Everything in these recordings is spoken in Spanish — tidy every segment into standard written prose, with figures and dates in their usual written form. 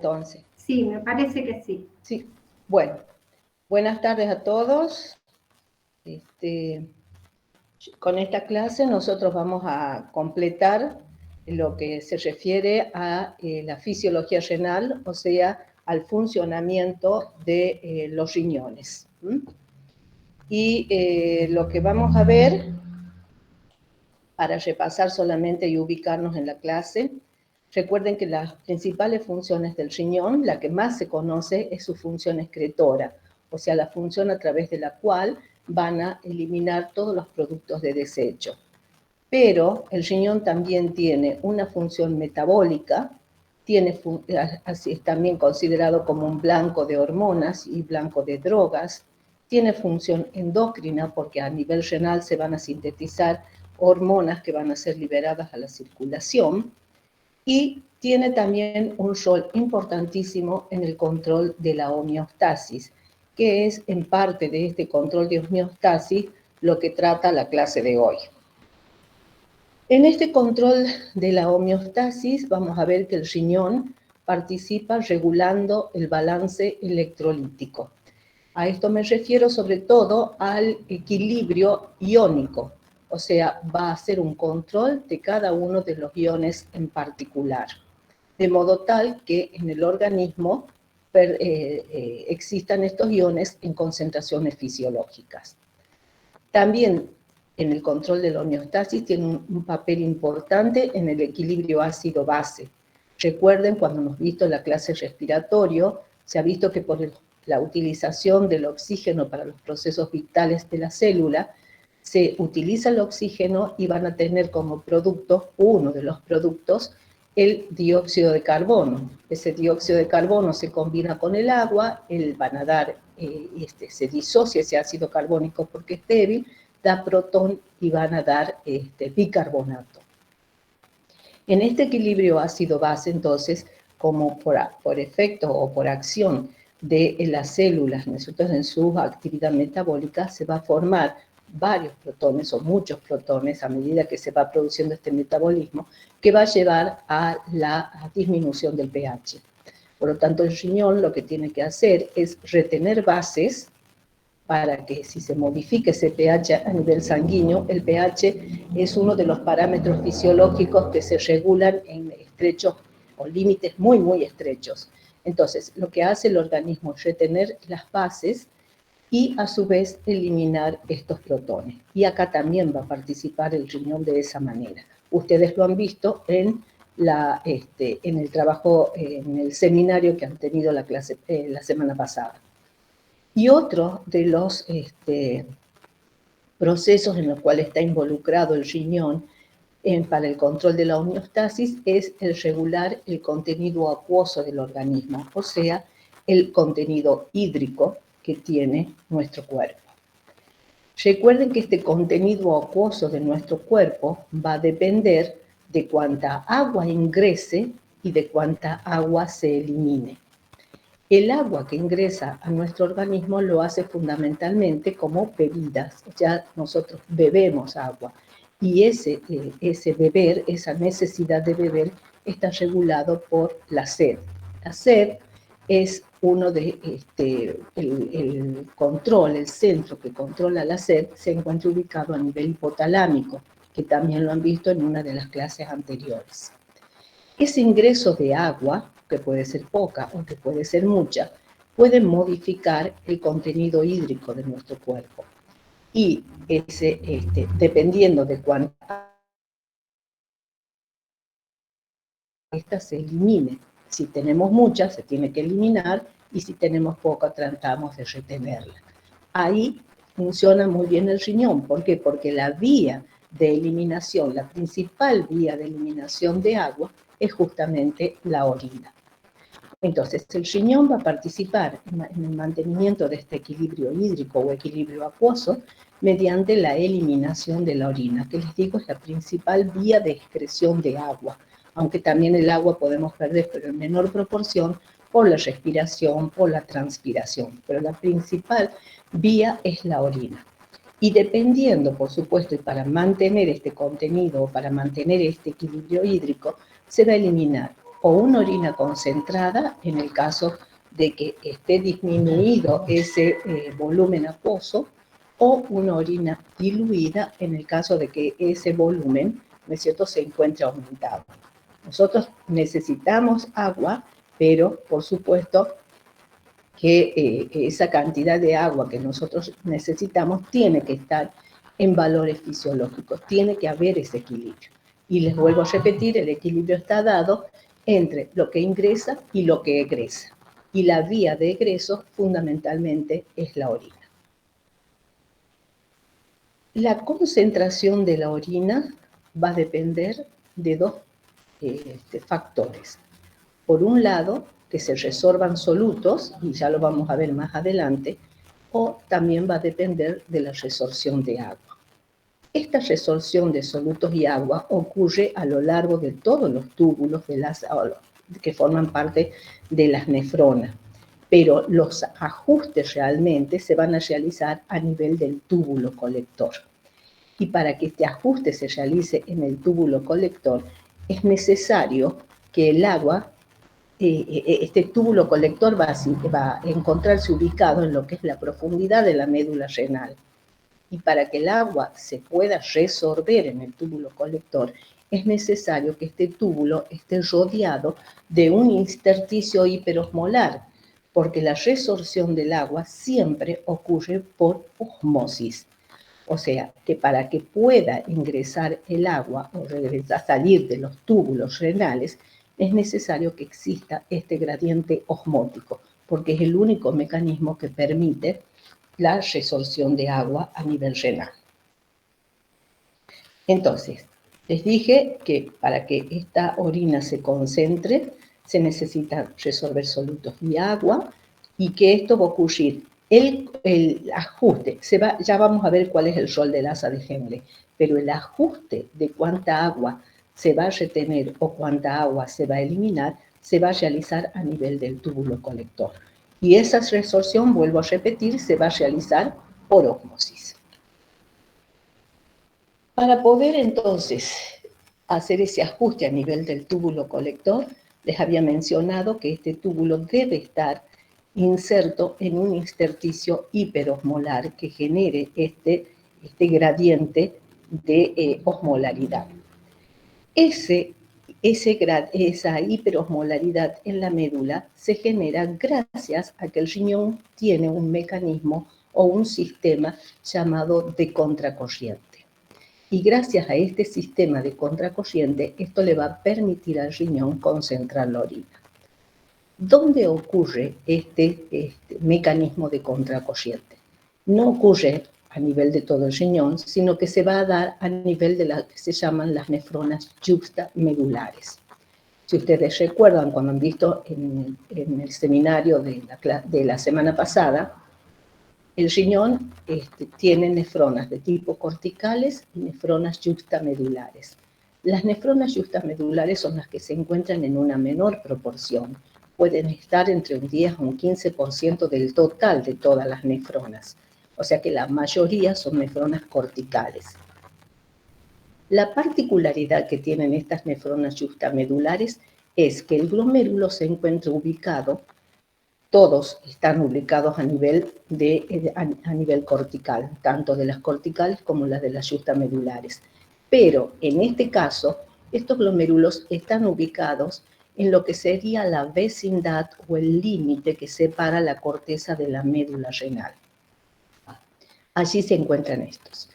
entonces. Sí, me parece que sí. Sí, bueno, buenas tardes a todos. Con esta clase nosotros vamos a completar lo que se refiere a la fisiología renal, o sea, al funcionamiento de los riñones. Y lo que vamos a ver, para repasar solamente y ubicarnos en la clase, recuerden que las principales funciones del riñón, la que más se conoce es su función excretora, o sea, la función a través de la cual van a eliminar todos los productos de desecho. Pero el riñón también tiene una función metabólica, así es también considerado como un blanco de hormonas y blanco de drogas, tiene función endocrina porque a nivel renal se van a sintetizar hormonas que van a ser liberadas a la circulación, y tiene también un rol importantísimo en el control de la homeostasis, que es en parte de este control de homeostasis lo que trata la clase de hoy. En este control de la homeostasis vamos a ver que el riñón participa regulando el balance electrolítico. A esto me refiero sobre todo al equilibrio iónico, o sea, va a hacer un control de cada uno de los iones en particular, de modo tal que en el organismo existan estos iones en concentraciones fisiológicas. También en el control de la homeostasis tiene un papel importante en el equilibrio ácido-base. Recuerden, cuando hemos visto la clase respiratorio, se ha visto que por la utilización del oxígeno para los procesos vitales de la célula, se utiliza el oxígeno y van a tener como producto, uno de los productos, el dióxido de carbono. Ese dióxido de carbono se combina con el agua, van a dar, se disocia ese ácido carbónico porque es débil, da protón y van a dar bicarbonato. En este equilibrio ácido-base, entonces, como por efecto o por acción de las células, nosotros en su actividad metabólica, se va a formar varios protones o muchos protones a medida que se va produciendo este metabolismo, que va a llevar a la disminución del pH. Por lo tanto, el riñón lo que tiene que hacer es retener bases para que si se modifica ese pH a nivel sanguíneo, el pH es uno de los parámetros fisiológicos que se regulan en estrechos o límites muy, muy estrechos. Entonces, lo que hace el organismo es retener las bases y a su vez eliminar estos protones. Y acá también va a participar el riñón de esa manera. Ustedes lo han visto en el trabajo, en el seminario que han tenido la semana pasada. Y otro de los procesos en los cuales está involucrado el riñón para el control de la homeostasis es el regular el contenido acuoso del organismo, o sea, el contenido hídrico que tiene nuestro cuerpo. Recuerden que este contenido acuoso de nuestro cuerpo va a depender de cuánta agua ingrese y de cuánta agua se elimine. El agua que ingresa a nuestro organismo lo hace fundamentalmente como bebidas. Ya nosotros bebemos agua y ese beber, esa necesidad de beber, está regulado por la sed. La sed es uno de el control, el centro que controla la sed, se encuentra ubicado a nivel hipotalámico, que también lo han visto en una de las clases anteriores. Ese ingreso de agua, que puede ser poca o que puede ser mucha, puede modificar el contenido hídrico de nuestro cuerpo. Y dependiendo de cuánta esta se elimine. Si tenemos mucha, se tiene que eliminar, y si tenemos poca, tratamos de retenerla. Ahí funciona muy bien el riñón. ¿Por qué? Porque la vía de eliminación, la principal vía de eliminación de agua, es justamente la orina. Entonces, el riñón va a participar en el mantenimiento de este equilibrio hídrico o equilibrio acuoso mediante la eliminación de la orina, que les digo es la principal vía de excreción de agua, aunque también el agua podemos perder, pero en menor proporción, por la respiración, por la transpiración, pero la principal vía es la orina. Y dependiendo, por supuesto, y para mantener este contenido o para mantener este equilibrio hídrico, se va a eliminar o una orina concentrada en el caso de que esté disminuido ese volumen acuoso, o una orina diluida en el caso de que ese volumen, ¿no es cierto?, se encuentre aumentado. Nosotros necesitamos agua, pero por supuesto que esa cantidad de agua que nosotros necesitamos tiene que estar en valores fisiológicos, tiene que haber ese equilibrio. Y les vuelvo a repetir, el equilibrio está dado entre lo que ingresa y lo que egresa. Y la vía de egreso fundamentalmente es la orina. La concentración de la orina va a depender de dos factores. Por un lado, que se resorban solutos, y ya lo vamos a ver más adelante, o también va a depender de la resorción de agua. Esta resorción de solutos y agua ocurre a lo largo de todos los túbulos que forman parte de las nefronas, pero los ajustes realmente se van a realizar a nivel del túbulo colector. Y para que este ajuste se realice en el túbulo colector, es necesario que el agua, este túbulo colector va a encontrarse ubicado en lo que es la profundidad de la médula renal. Y para que el agua se pueda resorber en el túbulo colector, es necesario que este túbulo esté rodeado de un intersticio hiperosmolar, porque la resorción del agua siempre ocurre por osmosis. O sea, que para que pueda ingresar el agua o salir de los túbulos renales, es necesario que exista este gradiente osmótico, porque es el único mecanismo que permite la resorción de agua a nivel renal. Entonces, les dije que para que esta orina se concentre, se necesita resolver solutos y agua, y que esto va a ocurrir. El ajuste, ya vamos a ver cuál es el rol del asa de Henle, pero el ajuste de cuánta agua se va a retener o cuánta agua se va a eliminar, se va a realizar a nivel del túbulo colector. Y esa resorción, vuelvo a repetir, se va a realizar por ósmosis. Para poder entonces hacer ese ajuste a nivel del túbulo colector, les había mencionado que este túbulo debe estar inserto en un intersticio hiperosmolar que genere este gradiente de osmolaridad. Esa hiperosmolaridad en la médula se genera gracias a que el riñón tiene un mecanismo o un sistema llamado de contracorriente. Y gracias a este sistema de contracorriente, esto le va a permitir al riñón concentrar la orina. ¿Dónde ocurre este mecanismo de contracorriente? No ocurre a nivel de todo el riñón, sino que se va a dar a nivel de las que se llaman las nefronas yuxtamedulares. Si ustedes recuerdan, cuando han visto en el seminario de la semana pasada, el riñón tiene nefronas de tipo corticales y nefronas yuxtamedulares. Las nefronas yuxtamedulares son las que se encuentran en una menor proporción. Pueden estar entre un 10 o un 15% del total de todas las nefronas. O sea que la mayoría son nefronas corticales. La particularidad que tienen estas nefronas yuxtamedulares es que el glomérulo se encuentra ubicado, todos están ubicados a nivel cortical, tanto de las corticales como las de las yuxtamedulares. Pero en este caso, estos glomérulos están ubicados en lo que sería la vecindad o el límite que separa la corteza de la médula renal. Allí se encuentran estos.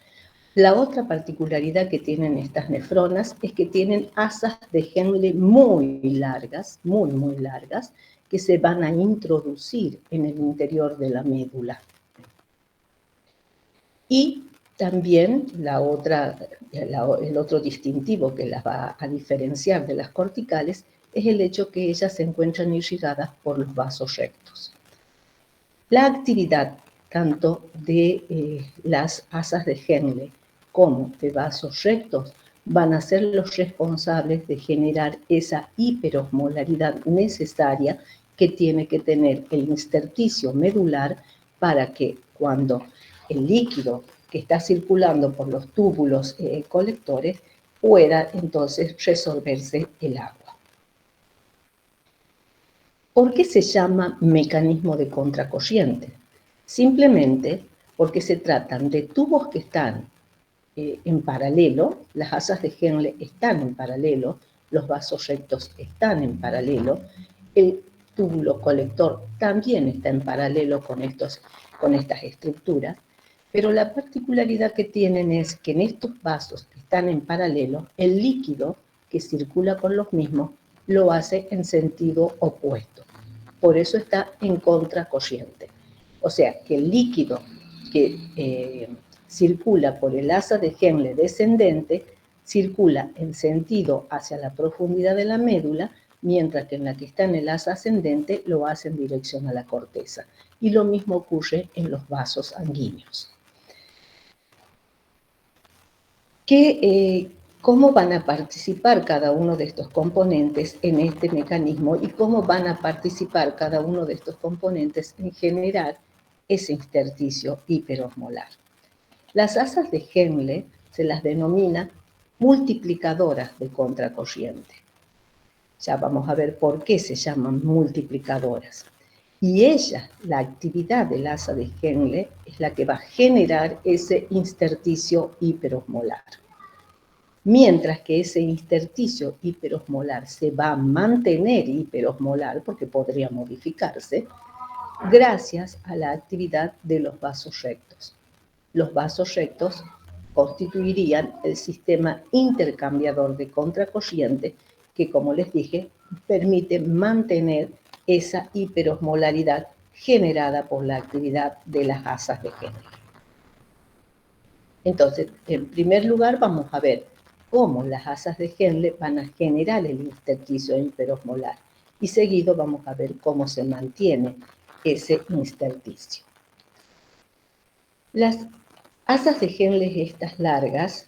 La otra particularidad que tienen estas nefronas es que tienen asas de Henle muy largas, muy largas, que se van a introducir en el interior de la médula. Y también el otro distintivo que las va a diferenciar de las corticales es el hecho que ellas se encuentran irrigadas por los vasos rectos. La actividad tanto de las asas de Henle como de vasos rectos van a ser los responsables de generar esa hiperosmolaridad necesaria que tiene que tener el intersticio medular para que cuando el líquido que está circulando por los túbulos colectores pueda entonces resolverse el agua. ¿Por qué se llama mecanismo de contracorriente? Simplemente porque se tratan de tubos que están en paralelo, las asas de Henle están en paralelo, los vasos rectos están en paralelo, el túbulo colector también está en paralelo con estas estructuras, pero la particularidad que tienen es que en estos vasos que están en paralelo, el líquido que circula con los mismos lo hace en sentido opuesto. Por eso está en contracorriente. O sea, que el líquido que circula por el asa de Henle descendente circula en sentido hacia la profundidad de la médula, mientras que en la que está en el asa ascendente lo hace en dirección a la corteza. Y lo mismo ocurre en los vasos sanguíneos. ¿Cómo van a participar cada uno de estos componentes en este mecanismo y cómo van a participar cada uno de estos componentes en generar ese intersticio hiperosmolar? Las asas de Henle se las denomina multiplicadoras de contracorriente. Ya vamos a ver por qué se llaman multiplicadoras. Y ella, la actividad del asa de Henle, es la que va a generar ese intersticio hiperosmolar. Mientras que ese intersticio hiperosmolar se va a mantener hiperosmolar, porque podría modificarse, gracias a la actividad de los vasos rectos. Los vasos rectos constituirían el sistema intercambiador de contracorriente que, como les dije, permite mantener esa hiperosmolaridad generada por la actividad de las asas de Henle. Entonces, en primer lugar, vamos a ver cómo las asas de Henle van a generar el intersticio hiperosmolar y seguido vamos a ver cómo se mantiene ese intersticio. Las asas de Henle, estas largas,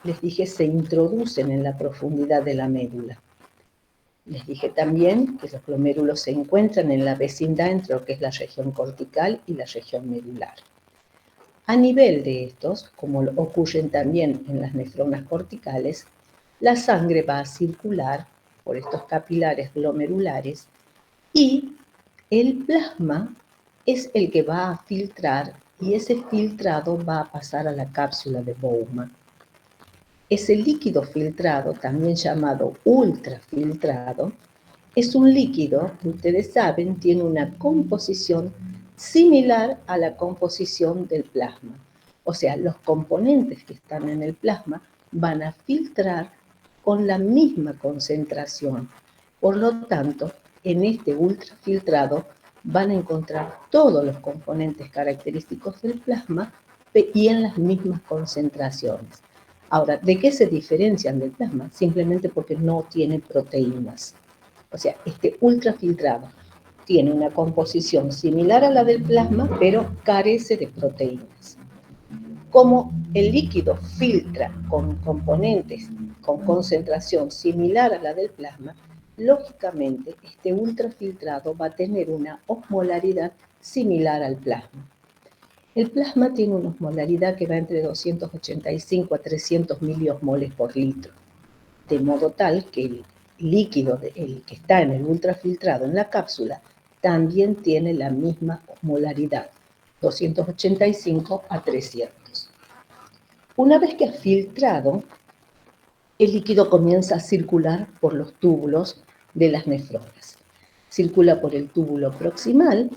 les dije, se introducen en la profundidad de la médula. Les dije también que los glomérulos se encuentran en la vecindad entre lo que es la región cortical y la región medular. A nivel de estos, como ocurren también en las nefronas corticales, la sangre va a circular por estos capilares glomerulares y el plasma es el que va a filtrar y ese filtrado va a pasar a la cápsula de Bowman. Ese líquido filtrado, también llamado ultrafiltrado, es un líquido que ustedes saben tiene una composición similar a la composición del plasma. O sea, los componentes que están en el plasma van a filtrar con la misma concentración. Por lo tanto, en este ultrafiltrado van a encontrar todos los componentes característicos del plasma y en las mismas concentraciones. Ahora, ¿de qué se diferencian del plasma? Simplemente porque no tiene proteínas. O sea, este ultrafiltrado tiene una composición similar a la del plasma, pero carece de proteínas. Como el líquido filtra con componentes con concentración similar a la del plasma, lógicamente este ultrafiltrado va a tener una osmolaridad similar al plasma. El plasma tiene una osmolaridad que va entre 285 a 300 miliosmoles por litro, de modo tal que el líquido el que está en el ultrafiltrado en la cápsula también tiene la misma osmolaridad, 285 a 300. Una vez que ha filtrado, el líquido comienza a circular por los túbulos de las nefronas. Circula por el túbulo proximal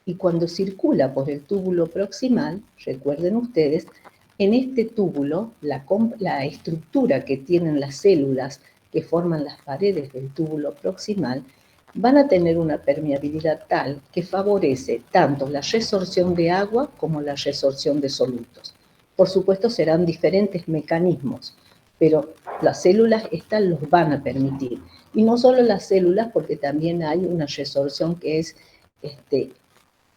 y cuando circula por el túbulo proximal, recuerden ustedes, en este túbulo la estructura que tienen las células que forman las paredes del túbulo proximal van a tener una permeabilidad tal que favorece tanto la resorción de agua como la resorción de solutos. Por supuesto serán diferentes mecanismos, pero las células estas los van a permitir. Y no solo las células, porque también hay una resorción que es,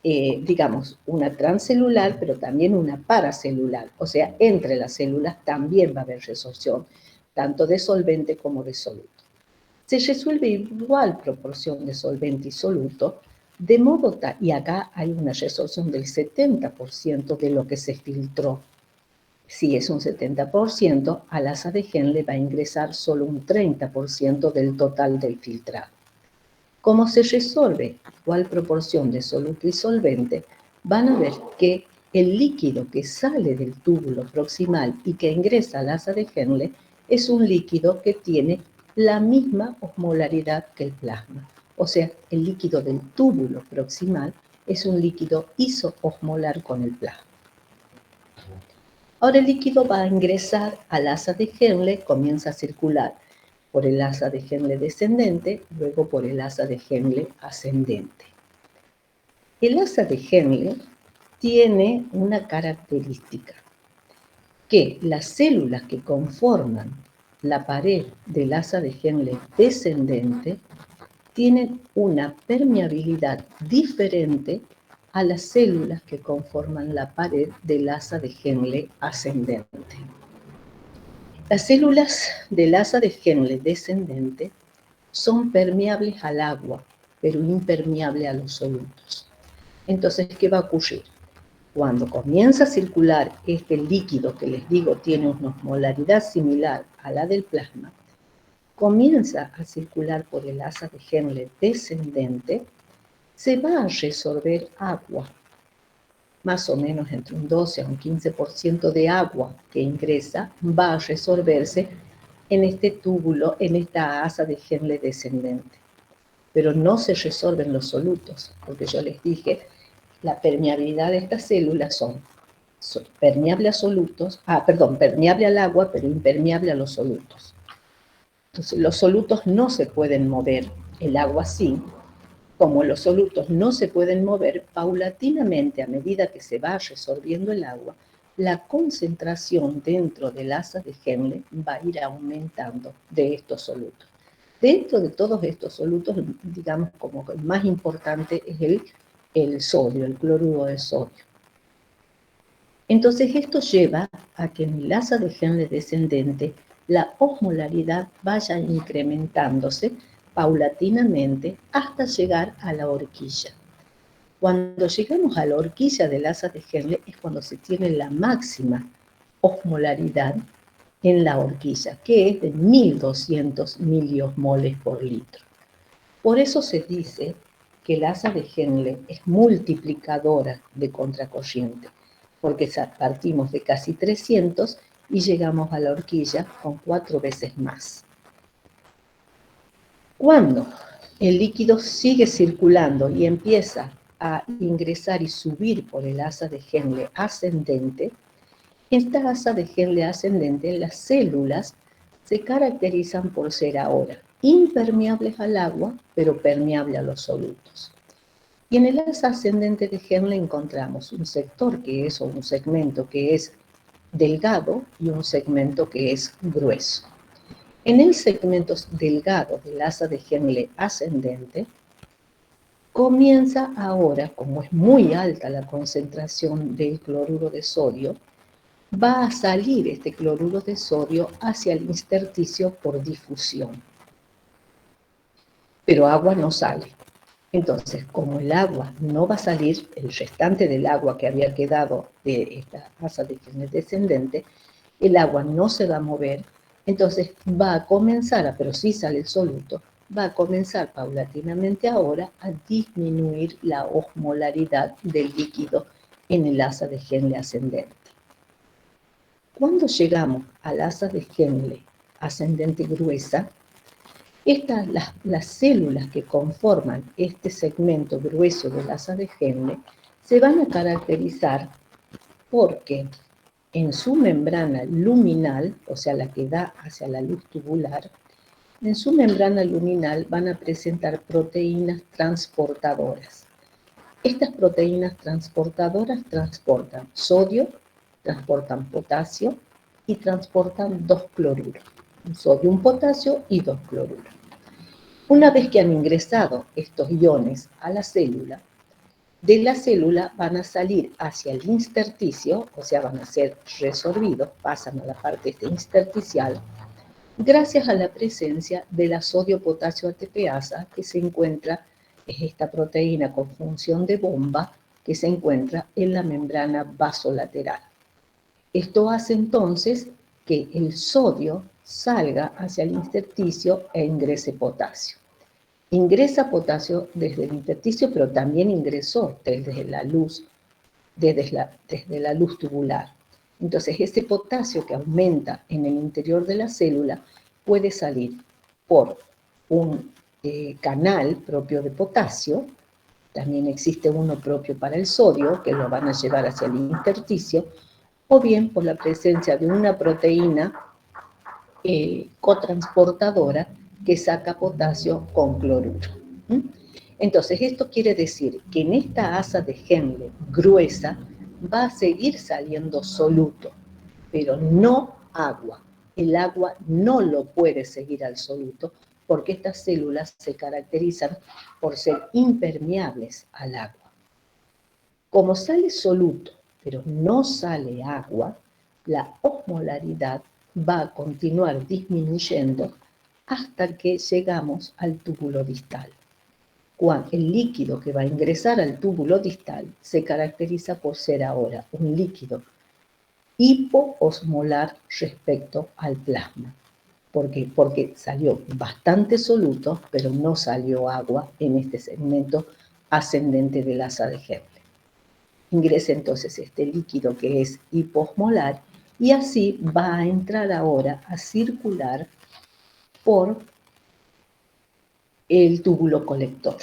digamos, una transcelular, pero también una paracelular. O sea, entre las células también va a haber resorción, tanto de solvente como de soluto. Se resuelve igual proporción de solvente y soluto, de modo tal, y acá hay una resorción del 70% de lo que se filtró. Si es un 70%, al asa de Henle va a ingresar solo un 30% del total del filtrado. Como se resuelve igual proporción de soluto y solvente, van a ver que el líquido que sale del túbulo proximal y que ingresa al asa de Henle es un líquido que tiene la misma osmolaridad que el plasma. O sea, el líquido del túbulo proximal es un líquido isoosmolar con el plasma. Ahora el líquido va a ingresar al asa de Henle, comienza a circular por el asa de Henle descendente, luego por el asa de Henle ascendente. El asa de Henle tiene una característica, que las células que conforman la pared del asa de Henle descendente tienen una permeabilidad diferente a las células que conforman la pared del asa de Henle ascendente. Las células del asa de Henle descendente son permeables al agua, pero impermeables a los solutos. Entonces, ¿qué va a ocurrir? Cuando comienza a circular este líquido que les digo tiene una osmolaridad similar a la del plasma, comienza a circular por el asa de Henle descendente, se va a resorber agua, más o menos entre un 12 a un 15% de agua que ingresa va a resorberse en este túbulo, en esta asa de Henle descendente. Pero no se resorben los solutos, porque yo les dije, la permeabilidad de estas células son permeable a solutos, permeable al agua, pero impermeable a los solutos. Entonces, los solutos no se pueden mover, el agua sí. Como los solutos no se pueden mover, paulatinamente, a medida que se va resorbiendo el agua, la concentración dentro del asa de Henle va a ir aumentando de estos solutos. Dentro de todos estos solutos, digamos como el más importante es el sodio, el cloruro de sodio. Entonces esto lleva a que en el asa de Henle descendente la osmolaridad vaya incrementándose paulatinamente hasta llegar a la horquilla. Cuando llegamos a la horquilla del asa de Henle es cuando se tiene la máxima osmolaridad en la horquilla, que es de 1200 miliosmoles por litro. Por eso se dice que el asa de Henle es multiplicadora de contracorriente, porque partimos de casi 300 y llegamos a la horquilla con 4 veces más. Cuando el líquido sigue circulando y empieza a ingresar y subir por el asa de Henle ascendente, esta asa de Henle ascendente, las células se caracterizan por ser ahora impermeables al agua, pero permeables a los solutos. Y en el asa ascendente de Henle encontramos un sector que es, o un segmento que es delgado y un segmento que es grueso. En el segmento delgado del asa de Henle ascendente, comienza ahora, como es muy alta la concentración del cloruro de sodio, va a salir este cloruro de sodio hacia el intersticio por difusión. Pero agua no sale. Entonces, como el agua no va a salir, el restante del agua que había quedado de esta asa de Henle descendente, el agua no se va a mover, entonces va a comenzar, pero sí sale el soluto, va a comenzar paulatinamente ahora a disminuir la osmolaridad del líquido en el asa de Henle ascendente. Cuando llegamos al asa de Henle ascendente gruesa, las células que conforman este segmento grueso del asa de Henle se van a caracterizar porque en su membrana luminal, o sea, la que da hacia la luz tubular, en su membrana luminal van a presentar proteínas transportadoras. Estas proteínas transportadoras transportan sodio, transportan potasio y transportan 2 cloruros. Un sodio, un potasio y 2 cloruros. Una vez que han ingresado estos iones a la célula, de la célula van a salir hacia el intersticio, o sea, van a ser resorbidos, pasan a la parte intersticial, gracias a la presencia de la sodio-potasio ATPasa que se encuentra, es esta proteína con función de bomba que se encuentra en la membrana basolateral. Esto hace entonces que el sodio salga hacia el intersticio e ingrese potasio. Ingresa potasio desde el intersticio, pero también ingresó desde la luz, desde la luz tubular. Entonces, ese potasio que aumenta en el interior de la célula puede salir por un canal propio de potasio, también existe uno propio para el sodio, que lo van a llevar hacia el intersticio, o bien por la presencia de una proteína cotransportadora que saca potasio con cloruro. Entonces, esto quiere decir que en esta asa de Henle gruesa va a seguir saliendo soluto, pero no agua. El agua no lo puede seguir al soluto porque estas células se caracterizan por ser impermeables al agua. Como sale soluto, pero no sale agua, la osmolaridad va a continuar disminuyendo hasta que llegamos al túbulo distal. Cuando el líquido que va a ingresar al túbulo distal se caracteriza por ser ahora un líquido hipoosmolar respecto al plasma. ¿Por qué? Porque salió bastante soluto, pero no salió agua en este segmento ascendente del asa de Henle. Ingresa entonces este líquido que es hiposmolar y así va a entrar ahora a circular por el túbulo colector.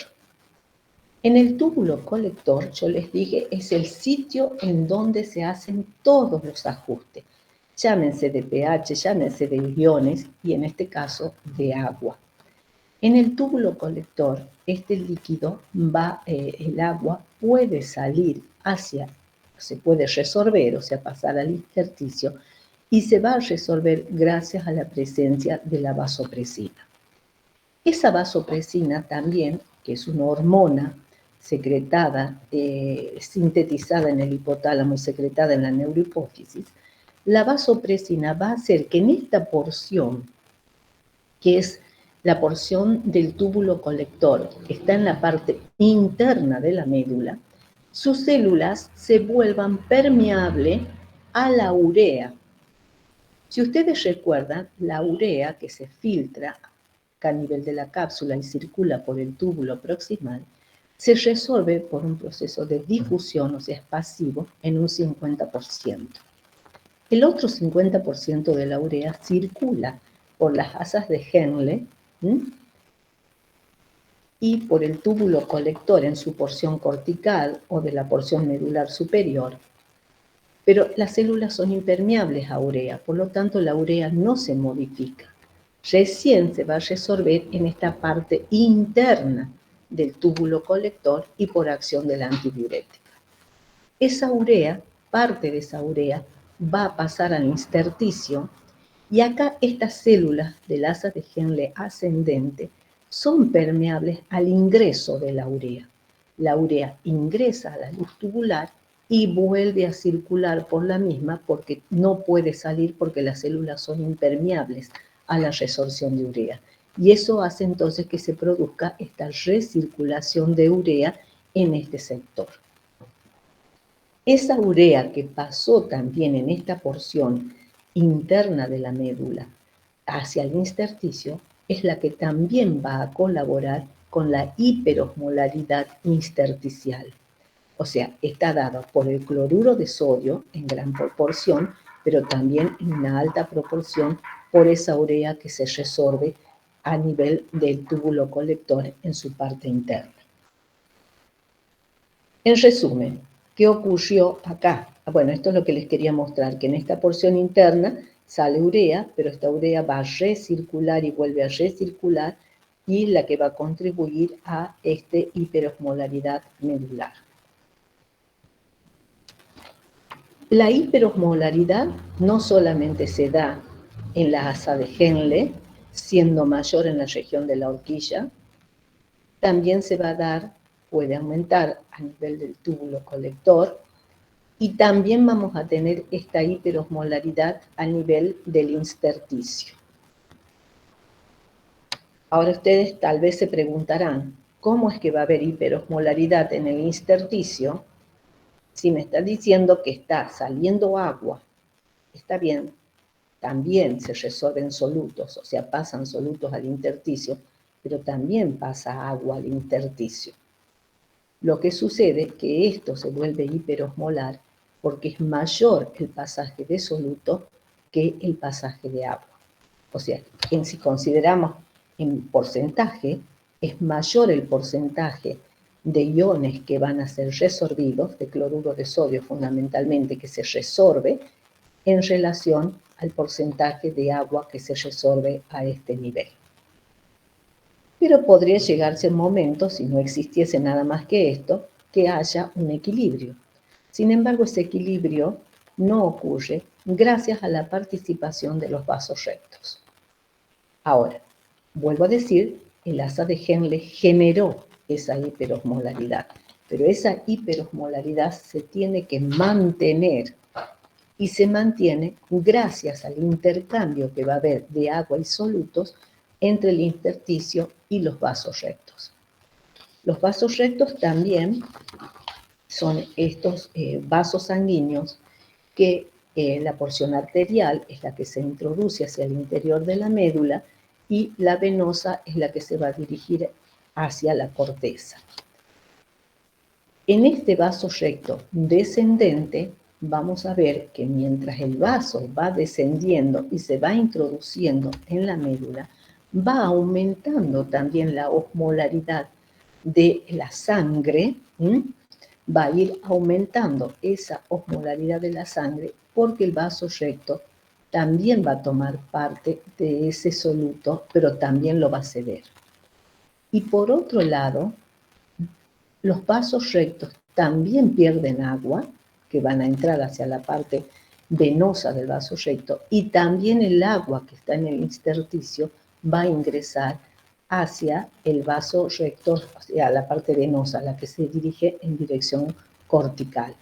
En el túbulo colector, yo les dije, es el sitio en donde se hacen todos los ajustes, llámense de pH, llámense de iones y en este caso de agua. En el túbulo colector, este líquido el agua puede salir se puede resorber, o sea, pasar al intersticio, y se va a resolver gracias a la presencia de la vasopresina. Esa vasopresina también, que es una hormona secretada, sintetizada en el hipotálamo y secretada en la neurohipófisis, la vasopresina va a hacer que en esta porción, que es la porción del túbulo colector, que está en la parte interna de la médula, sus células se vuelvan permeables a la urea. Si ustedes recuerdan, la urea que se filtra a nivel de la cápsula y circula por el túbulo proximal, se resuelve por un proceso de difusión, o sea, es pasivo, en un 50%. El otro 50% de la urea circula por las asas de Henle y por el túbulo colector en su porción cortical o de la porción medular superior. Pero las células son impermeables a urea, por lo tanto la urea no se modifica. Recién se va a resolver en esta parte interna del túbulo colector y por acción de la antidiurética. Esa urea, parte de esa urea, va a pasar al intersticio y acá estas células del asa de Henle ascendente son permeables al ingreso de la urea. La urea ingresa a la luz tubular y vuelve a circular por la misma porque no puede salir porque las células son impermeables a la resorción de urea. Y eso hace entonces que se produzca esta recirculación de urea en este sector. Esa urea que pasó también en esta porción interna de la médula hacia el intersticio es la que también va a colaborar con la hiperosmolaridad intersticial. O sea, está dada por el cloruro de sodio en gran proporción, pero también en una alta proporción por esa urea que se resorbe a nivel del túbulo colector en su parte interna. En resumen, ¿qué ocurrió acá? Bueno, esto es lo que les quería mostrar, que en esta porción interna sale urea, pero esta urea va a recircular y vuelve a recircular y la que va a contribuir a esta hiperosmolaridad medular. La hiperosmolaridad no solamente se da en la asa de Henle, siendo mayor en la región de la horquilla, también se va a dar, puede aumentar a nivel del túbulo colector, y también vamos a tener esta hiperosmolaridad a nivel del intersticio. Ahora ustedes tal vez se preguntarán, ¿cómo es que va a haber hiperosmolaridad en el intersticio si me está diciendo que está saliendo agua? Está bien, también se resuelven solutos, o sea, pasan solutos al intersticio, pero también pasa agua al intersticio. Lo que sucede es que esto se vuelve hiperosmolar porque es mayor el pasaje de soluto que el pasaje de agua. O sea, si consideramos en porcentaje, es mayor el porcentaje de iones que van a ser resorbidos, de cloruro de sodio fundamentalmente, que se resorbe, en relación al porcentaje de agua que se resorbe a este nivel. Pero podría llegarse un momento, si no existiese nada más que esto, que haya un equilibrio. Sin embargo, ese equilibrio no ocurre gracias a la participación de los vasos rectos. Ahora, vuelvo a decir, el asa de Henle generó esa hiperosmolaridad, pero esa hiperosmolaridad se tiene que mantener y se mantiene gracias al intercambio que va a haber de agua y solutos entre el intersticio y los vasos rectos. Los vasos rectos también son estos vasos sanguíneos que la porción arterial es la que se introduce hacia el interior de la médula y la venosa es la que se va a dirigir hacia la corteza. En este vaso recto descendente vamos a ver que mientras el vaso va descendiendo y se va introduciendo en la médula, va aumentando también la osmolaridad de la sangre, va a ir aumentando esa osmolaridad de la sangre porque el vaso recto también va a tomar parte de ese soluto, pero también lo va a ceder. Y por otro lado, los vasos rectos también pierden agua, que van a entrar hacia la parte venosa del vaso recto, y también el agua que está en el intersticio va a ingresar hacia el vaso recto, hacia la parte venosa, la que se dirige en dirección cortical.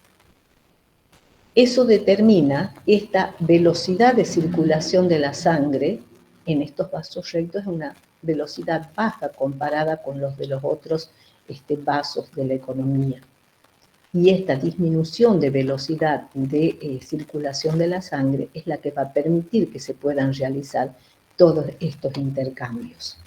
Eso determina esta velocidad de circulación de la sangre en estos vasos rectos, es una velocidad baja comparada con los de los otros vasos de la economía. Y esta disminución de velocidad de circulación de la sangre es la que va a permitir que se puedan realizar todos estos intercambios.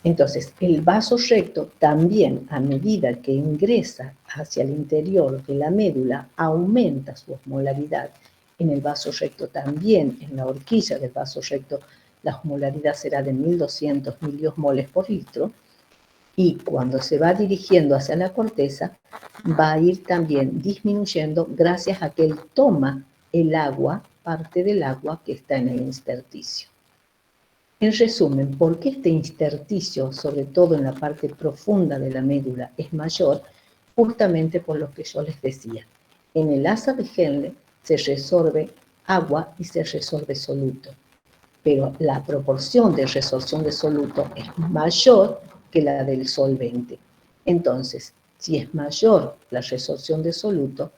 Entonces, el vaso recto también, a medida que ingresa hacia el interior de la médula, aumenta su osmolaridad. En el vaso recto también, en la horquilla del vaso recto, la osmolaridad será de 1200 miliosmoles por litro, y cuando se va dirigiendo hacia la corteza, va a ir también disminuyendo gracias a que él toma el agua, parte del agua que está en el intersticio. En resumen, ¿por qué este intersticio, sobre todo en la parte profunda de la médula, es mayor? Justamente por lo que yo les decía. En el asa de Henle se resorbe agua y se resorbe soluto, pero la proporción de resorción de soluto es mayor que la del solvente. Entonces, si es mayor la resorción de soluto,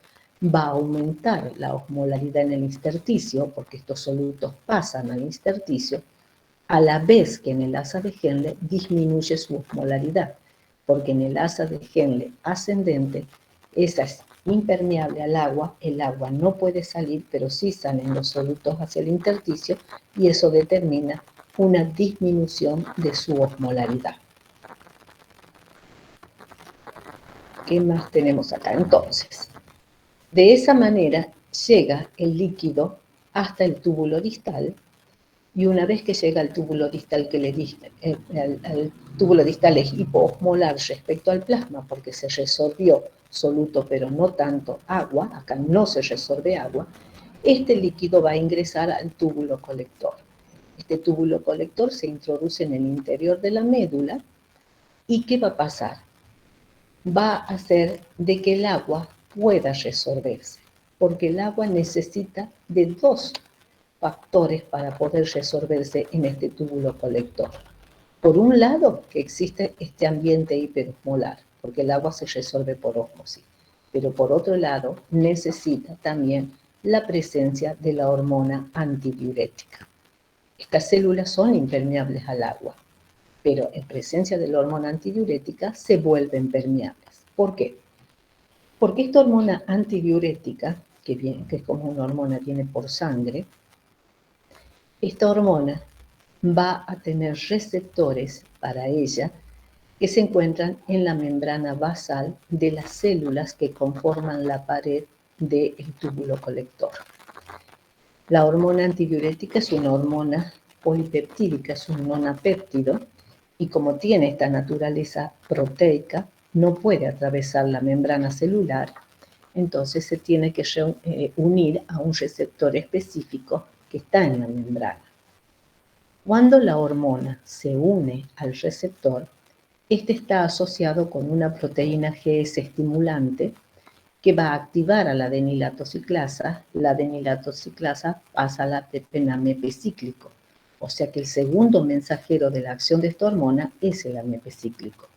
va a aumentar la osmolaridad en el intersticio, porque estos solutos pasan al intersticio, a la vez que en el asa de Henle disminuye su osmolaridad, porque en el asa de Henle ascendente, esa es impermeable al agua, el agua no puede salir, pero sí salen los solutos hacia el intersticio, y eso determina una disminución de su osmolaridad. ¿Qué más tenemos acá? Entonces, de esa manera llega el líquido hasta el túbulo distal, y una vez que llega al túbulo distal, el túbulo distal es hipoosmolar respecto al plasma porque se resorbió soluto, pero no tanto agua, acá no se resorbe agua, este líquido va a ingresar al túbulo colector. Este túbulo colector se introduce en el interior de la médula, ¿y qué va a pasar? Va a hacer de que el agua pueda resorberse, porque el agua necesita de dos factores para poder resorberse en este túbulo colector. Por un lado, que existe este ambiente hiperosmolar, porque el agua se resorbe por ósmosis, pero por otro lado, necesita también la presencia de la hormona antidiurética. Estas células son impermeables al agua, pero en presencia de la hormona antidiurética se vuelven permeables. ¿Por qué? Porque esta hormona antidiurética, que es como una hormona, viene por sangre, esta hormona va a tener receptores para ella que se encuentran en la membrana basal de las células que conforman la pared del túbulo colector. La hormona antidiurética es una hormona polipeptídica, es un nonapéptido, y como tiene esta naturaleza proteica, no puede atravesar la membrana celular, entonces se tiene que unir a un receptor específico que está en la membrana. Cuando la hormona se une al receptor, este está asociado con una proteína GS estimulante que va a activar a la adenilatociclasa. La adenilatociclasa pasa a la PNAMP cíclico, o sea que el segundo mensajero de la acción de esta hormona es el AMP cíclico.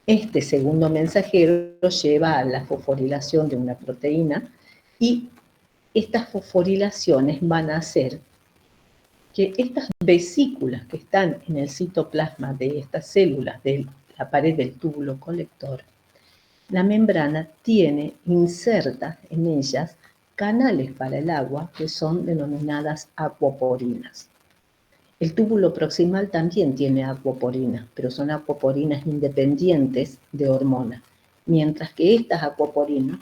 Este segundo mensajero lleva a la fosforilación de una proteína y estas fosforilaciones van a hacer que estas vesículas que están en el citoplasma de estas células de la pared del túbulo colector, la membrana tiene insertas en ellas canales para el agua que son denominadas acuaporinas. El túbulo proximal también tiene acuaporinas, pero son acuaporinas independientes de hormona, mientras que estas acuaporinas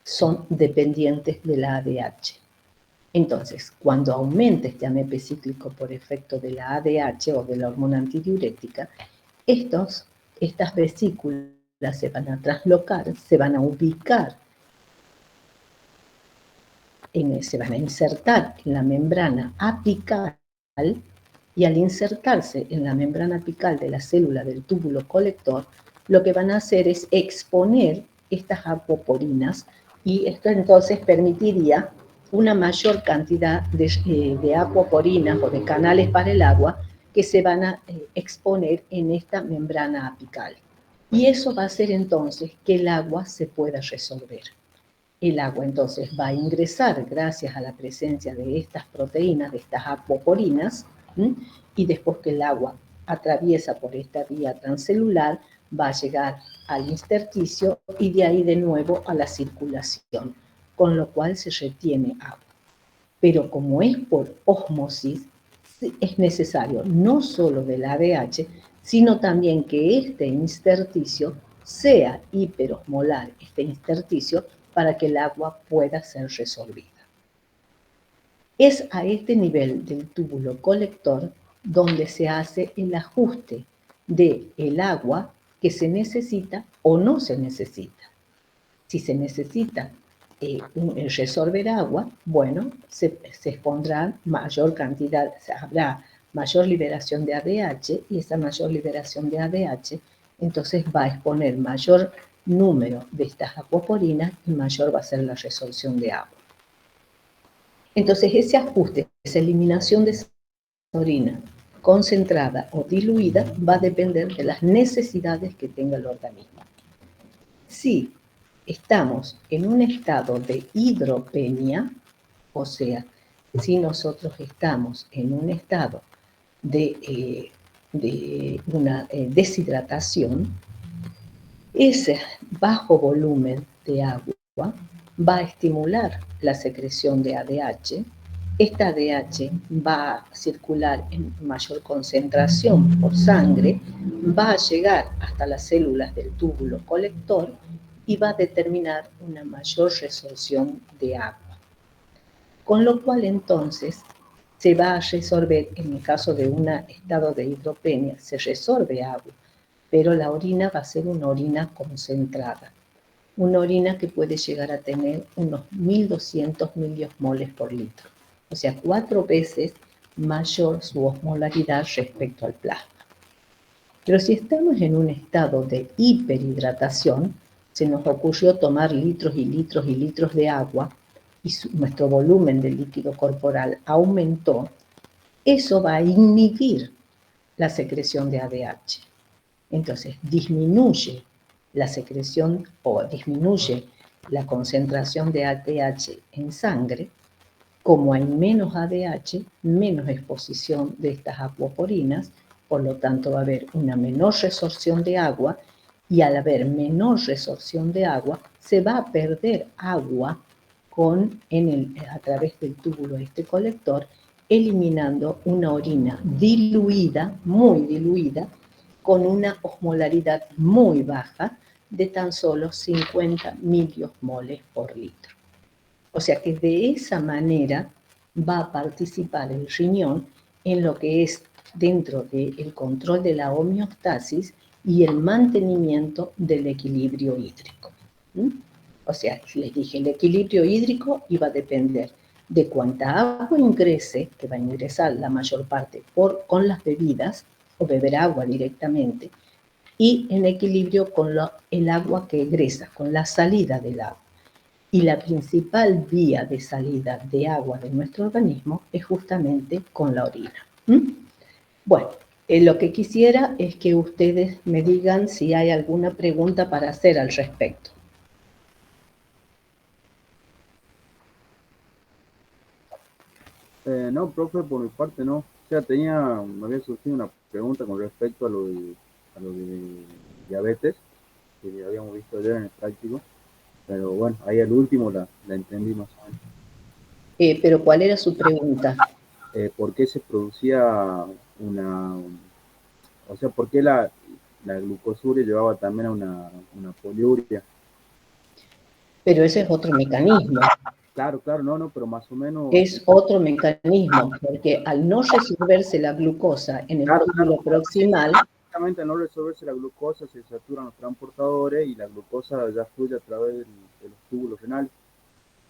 son dependientes de la ADH. Entonces, cuando aumenta este AMP cíclico por efecto de la ADH o de la hormona antidiurética, estas vesículas se van a traslocar, se van a ubicar, se van a insertar en la membrana apical, y al insertarse en la membrana apical de la célula del túbulo colector, lo que van a hacer es exponer estas acuaporinas, y esto entonces permitiría una mayor cantidad de acuaporinas o de canales para el agua que se van a exponer en esta membrana apical. Y eso va a hacer entonces que el agua se pueda resolver. El agua entonces va a ingresar gracias a la presencia de estas proteínas, de estas acuaporinas, y después que el agua atraviesa por esta vía transcelular, va a llegar al intersticio y de ahí de nuevo a la circulación, con lo cual se retiene agua. Pero como es por ósmosis, es necesario no solo del ADH, sino también que este intersticio sea hiperosmolar, este intersticio, para que el agua pueda ser resolvida. Es a este nivel del túbulo colector donde se hace el ajuste del agua que se necesita o no se necesita. Si se necesita resolver agua, bueno, se expondrá mayor cantidad, habrá mayor liberación de ADH, y esa mayor liberación de ADH entonces va a exponer mayor número de estas acuaporinas y mayor va a ser la resolución de agua. Entonces ese ajuste, esa eliminación de esa orina concentrada o diluida va a depender de las necesidades que tenga el organismo. Si estamos en un estado de hidropenia, o sea, si nosotros estamos en un estado de una deshidratación, ese bajo volumen de agua va a estimular la secreción de ADH. Esta ADH va a circular en mayor concentración por sangre, va a llegar hasta las células del túbulo colector y va a determinar una mayor resorción de agua. Con lo cual entonces se va a resolver, en el caso de un estado de hidropenia, se resorbe agua, pero la orina va a ser una orina concentrada. Una orina que puede llegar a tener unos 1200 miliosmoles por litro. O sea, 4 veces mayor su osmolaridad respecto al plasma. Pero si estamos en un estado de hiperhidratación, se nos ocurrió tomar litros y litros y litros de agua y nuestro volumen de líquido corporal aumentó, eso va a inhibir la secreción de ADH. Entonces, disminuye la secreción o disminuye la concentración de ADH en sangre. Como hay menos ADH, menos exposición de estas acuaporinas, por lo tanto va a haber una menor resorción de agua, y al haber menor resorción de agua, se va a perder agua a través del túbulo colector, eliminando una orina diluida, muy diluida, con una osmolaridad muy baja de tan solo 50 miliosmoles por litro. O sea que de esa manera va a participar el riñón en lo que es dentro del control de la homeostasis y el mantenimiento del equilibrio hídrico. O sea, les dije, el equilibrio hídrico iba a depender de cuánta agua ingrese, que va a ingresar la mayor parte con las bebidas, o beber agua directamente, y en equilibrio con el agua que egresa, con la salida del agua. Y la principal vía de salida de agua de nuestro organismo es justamente con la orina. Bueno, lo que quisiera es que ustedes me digan si hay alguna pregunta para hacer al respecto. No, profe, por mi parte no. O sea, me había surgido una pregunta con respecto a lo de diabetes, que habíamos visto ayer en el práctico, pero bueno, ahí al último la entendí más o menos. Pero ¿cuál era su pregunta? ¿Por qué se producía o sea, por qué la glucosuria llevaba también a una poliuria? Pero ese es otro mecanismo. Claro, no, pero más o menos... Es otro mecanismo, porque al no resolverse la glucosa en el túbulo proximal... Exactamente, al no resolverse la glucosa se saturan los transportadores y la glucosa ya fluye a través de los túbulos renales.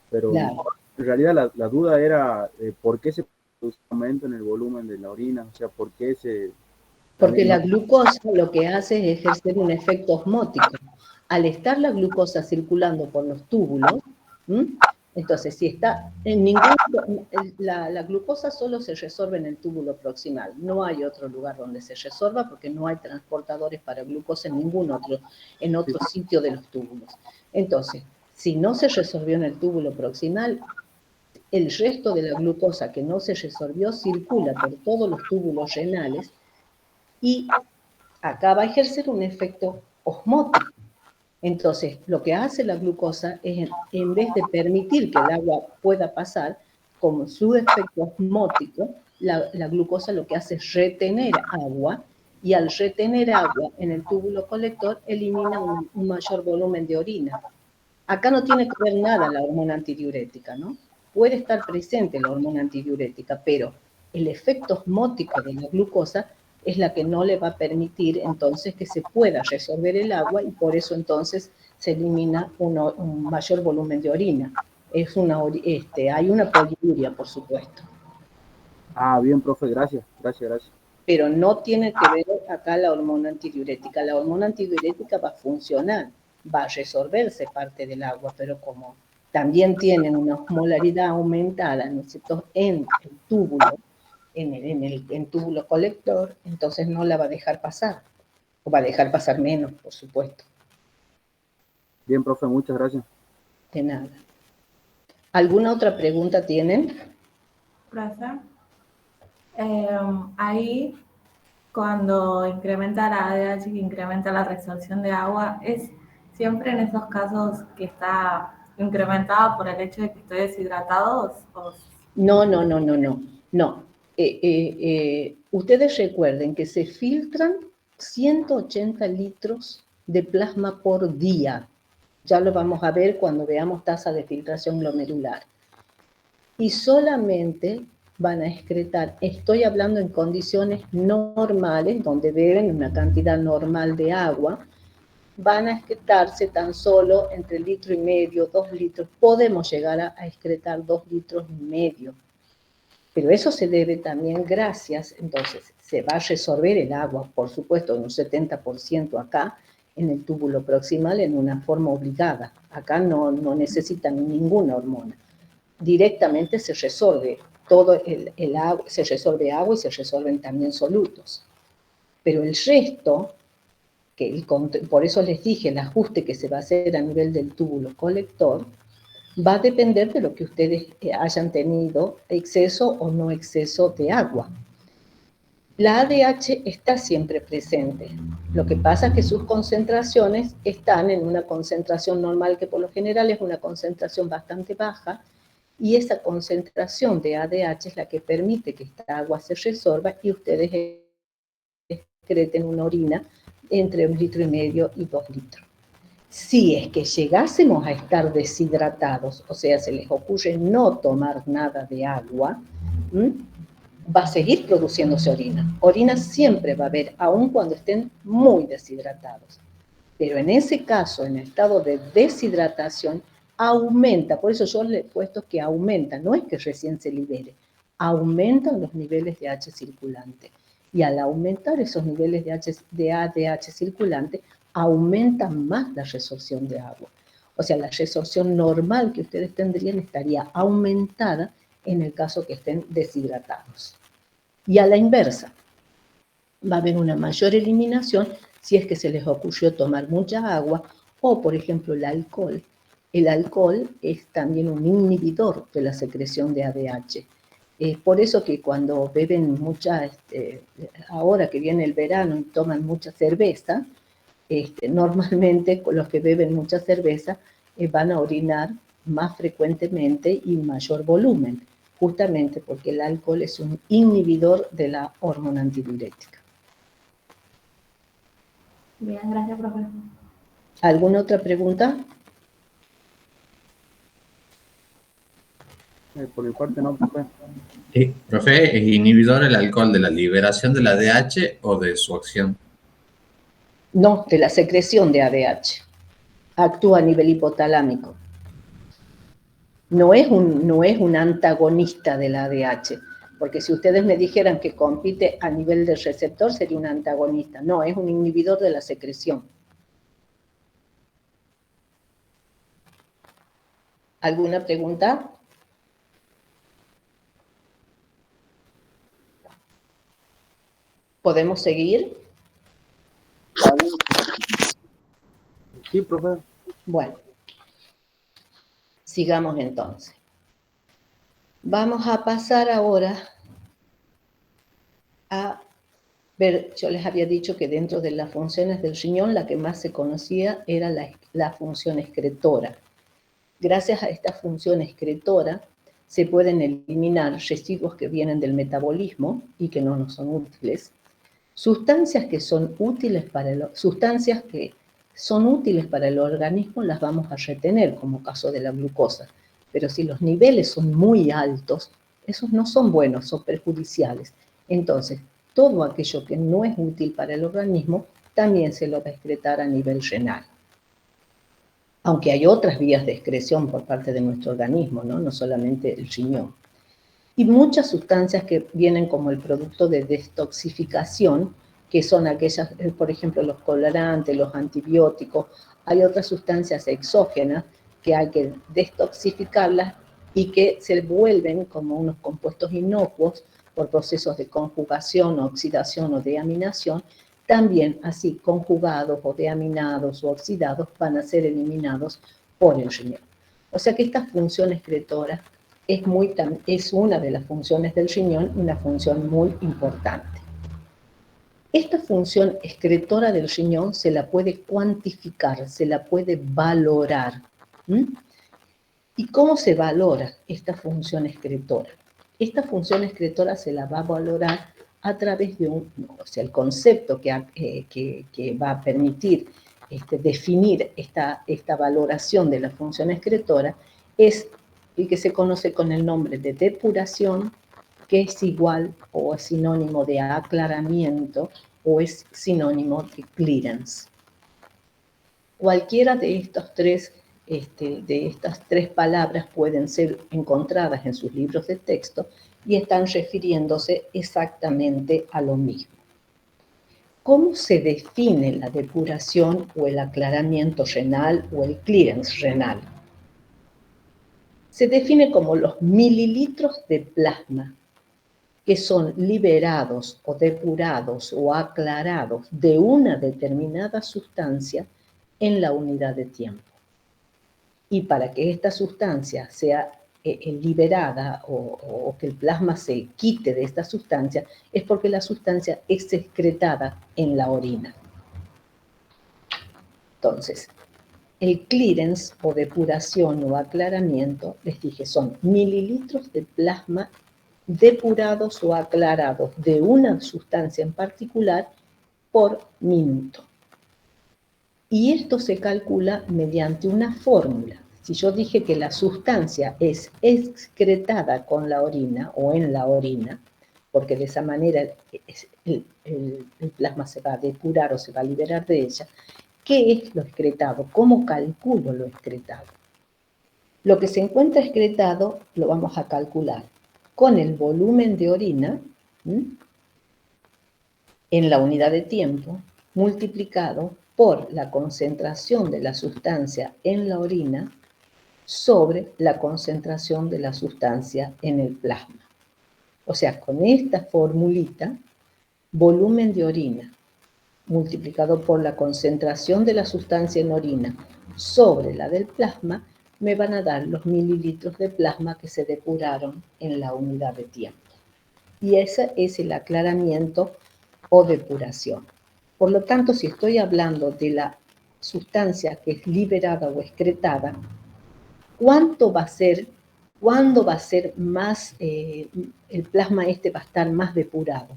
Pero claro, en realidad la duda era por qué se produce un aumento en el volumen de la orina, o sea, por qué se... Porque la glucosa lo que hace es ejercer un efecto osmótico. Al estar la glucosa circulando por los túbulos, entonces si está en la glucosa solo se resorbe en el túbulo proximal, no hay otro lugar donde se resorba porque no hay transportadores para glucosa en ningún otro sitio de los túbulos. Entonces, si no se resolvió en el túbulo proximal, el resto de la glucosa que no se resolvió circula por todos los túbulos renales y acá va a ejercer un efecto osmótico. Entonces, lo que hace la glucosa es, en vez de permitir que el agua pueda pasar, como su efecto osmótico, la glucosa lo que hace es retener agua, y al retener agua en el túbulo colector, elimina un mayor volumen de orina. Acá no tiene que ver nada la hormona antidiurética, ¿no? Puede estar presente la hormona antidiurética, pero el efecto osmótico de la glucosa es la que no le va a permitir entonces que se pueda resolver el agua, y por eso entonces se elimina un mayor volumen de orina. Hay una poliuria, por supuesto. Ah, bien, profe, gracias. Pero no tiene que ver acá la hormona antidiurética. La hormona antidiurética va a funcionar, va a resolverse parte del agua, pero como también tienen una osmolaridad aumentada, ¿no es cierto?, en el túbulo, en el túbulo colector, entonces no la va a dejar pasar, o va a dejar pasar menos, por supuesto. Bien, profe, muchas gracias. De nada. ¿Alguna otra pregunta tienen? Profe, ahí cuando incrementa la ADH, que incrementa la resorción de agua, ¿es siempre en esos casos que está incrementada por el hecho de que estoy deshidratado? No. Ustedes recuerden que se filtran 180 litros de plasma por día. Ya lo vamos a ver cuando veamos tasa de filtración glomerular. Y solamente van a excretar, estoy hablando en condiciones normales, donde beben una cantidad normal de agua, van a excretarse tan solo entre 1,5 litros, 2 litros. Podemos llegar a excretar 2,5 litros. Pero eso se debe también entonces se va a resorber el agua, por supuesto, en un 70% acá, en el túbulo proximal, en una forma obligada. Acá no necesitan ninguna hormona. Directamente se resuelve todo el agua, se resuelve agua y se resuelven también solutos. Pero el resto, por eso les dije, el ajuste que se va a hacer a nivel del túbulo colector, va a depender de lo que ustedes hayan tenido, exceso o no exceso de agua. La ADH está siempre presente. Lo que pasa es que sus concentraciones están en una concentración normal, que por lo general es una concentración bastante baja, y esa concentración de ADH es la que permite que esta agua se resorba y ustedes excreten una orina entre 1,5 litros y 2 litros. Si es que llegásemos a estar deshidratados, o sea, se les ocurre no tomar nada de agua, va a seguir produciéndose orina. Orina siempre va a haber, aun cuando estén muy deshidratados. Pero en ese caso, en estado de deshidratación, aumenta, por eso yo le he puesto que aumenta, no es que recién se libere, aumentan los niveles de H circulante. Y al aumentar esos niveles de ADH circulante, aumenta más la resorción de agua. O sea, la resorción normal que ustedes tendrían estaría aumentada en el caso que estén deshidratados. Y a la inversa, va a haber una mayor eliminación si es que se les ocurrió tomar mucha agua o, por ejemplo, el alcohol. El alcohol es también un inhibidor de la secreción de ADH. Por eso que cuando beben mucha, ahora que viene el verano y toman mucha cerveza, normalmente los que beben mucha cerveza van a orinar más frecuentemente y mayor volumen, justamente porque el alcohol es un inhibidor de la hormona antidiurética. Bien, gracias, profesor. ¿Alguna otra pregunta? Por mi parte no, profe. Profe, ¿es inhibidor el alcohol de la liberación de la ADH o de su acción? No, de la secreción de ADH. Actúa a nivel hipotalámico. No es un antagonista del ADH, porque si ustedes me dijeran que compite a nivel del receptor, sería un antagonista. No, es un inhibidor de la secreción. ¿Alguna pregunta? ¿Podemos seguir? Sí, profe. Bueno, sigamos entonces. Vamos a pasar ahora a ver, yo les había dicho que dentro de las funciones del riñón, la que más se conocía era la función excretora. Gracias a esta función excretora, se pueden eliminar residuos que vienen del metabolismo y que no nos son útiles, sustancias que son útiles para el organismo las vamos a retener, como caso de la glucosa, pero si los niveles son muy altos, esos no son buenos, son perjudiciales. Entonces, todo aquello que no es útil para el organismo también se lo va a excretar a nivel renal. Aunque hay otras vías de excreción por parte de nuestro organismo, no solamente el riñón. Y muchas sustancias que vienen como el producto de detoxificación, que son aquellas, por ejemplo, los colorantes, los antibióticos. Hay otras sustancias exógenas que hay que detoxificarlas y que se vuelven como unos compuestos inocuos por procesos de conjugación, oxidación o deaminación. También así conjugados o deaminados o oxidados van a ser eliminados por el riñón. O sea que esta función excretora es una de las funciones del riñón, una función muy importante. Esta función excretora del riñón se la puede cuantificar, se la puede valorar. ¿Y cómo se valora esta función excretora? Esta función excretora se la va a valorar a través de el concepto que va a permitir definir esta valoración de la función excretora es el que se conoce con el nombre de depuración, que es igual o es sinónimo de aclaramiento o es sinónimo de clearance. Cualquiera de estas tres palabras pueden ser encontradas en sus libros de texto y están refiriéndose exactamente a lo mismo. ¿Cómo se define la depuración o el aclaramiento renal o el clearance renal? Se define como los mililitros de plasma que son liberados o depurados o aclarados de una determinada sustancia en la unidad de tiempo. Y para que esta sustancia sea liberada o que el plasma se quite de esta sustancia, es porque la sustancia es excretada en la orina. Entonces, El clearance o depuración o aclaramiento, les dije, son mililitros de plasma depurados o aclarados de una sustancia en particular por minuto. Y esto se calcula mediante una fórmula. Si yo dije que la sustancia es excretada con la orina o en la orina, porque de esa manera el plasma se va a depurar o se va a liberar de ella, ¿qué es lo excretado? ¿Cómo calculo lo excretado? Lo que se encuentra excretado lo vamos a calcular con el volumen de orina en la unidad de tiempo multiplicado por la concentración de la sustancia en la orina sobre la concentración de la sustancia en el plasma. O sea, con esta formulita, volumen de orina multiplicado por la concentración de la sustancia en orina sobre la del plasma, me van a dar los mililitros de plasma que se depuraron en la unidad de tiempo. Y ese es el aclaramiento o depuración. Por lo tanto, si estoy hablando de la sustancia que es liberada o excretada, ¿cuándo va a ser más, el plasma va a estar más depurado?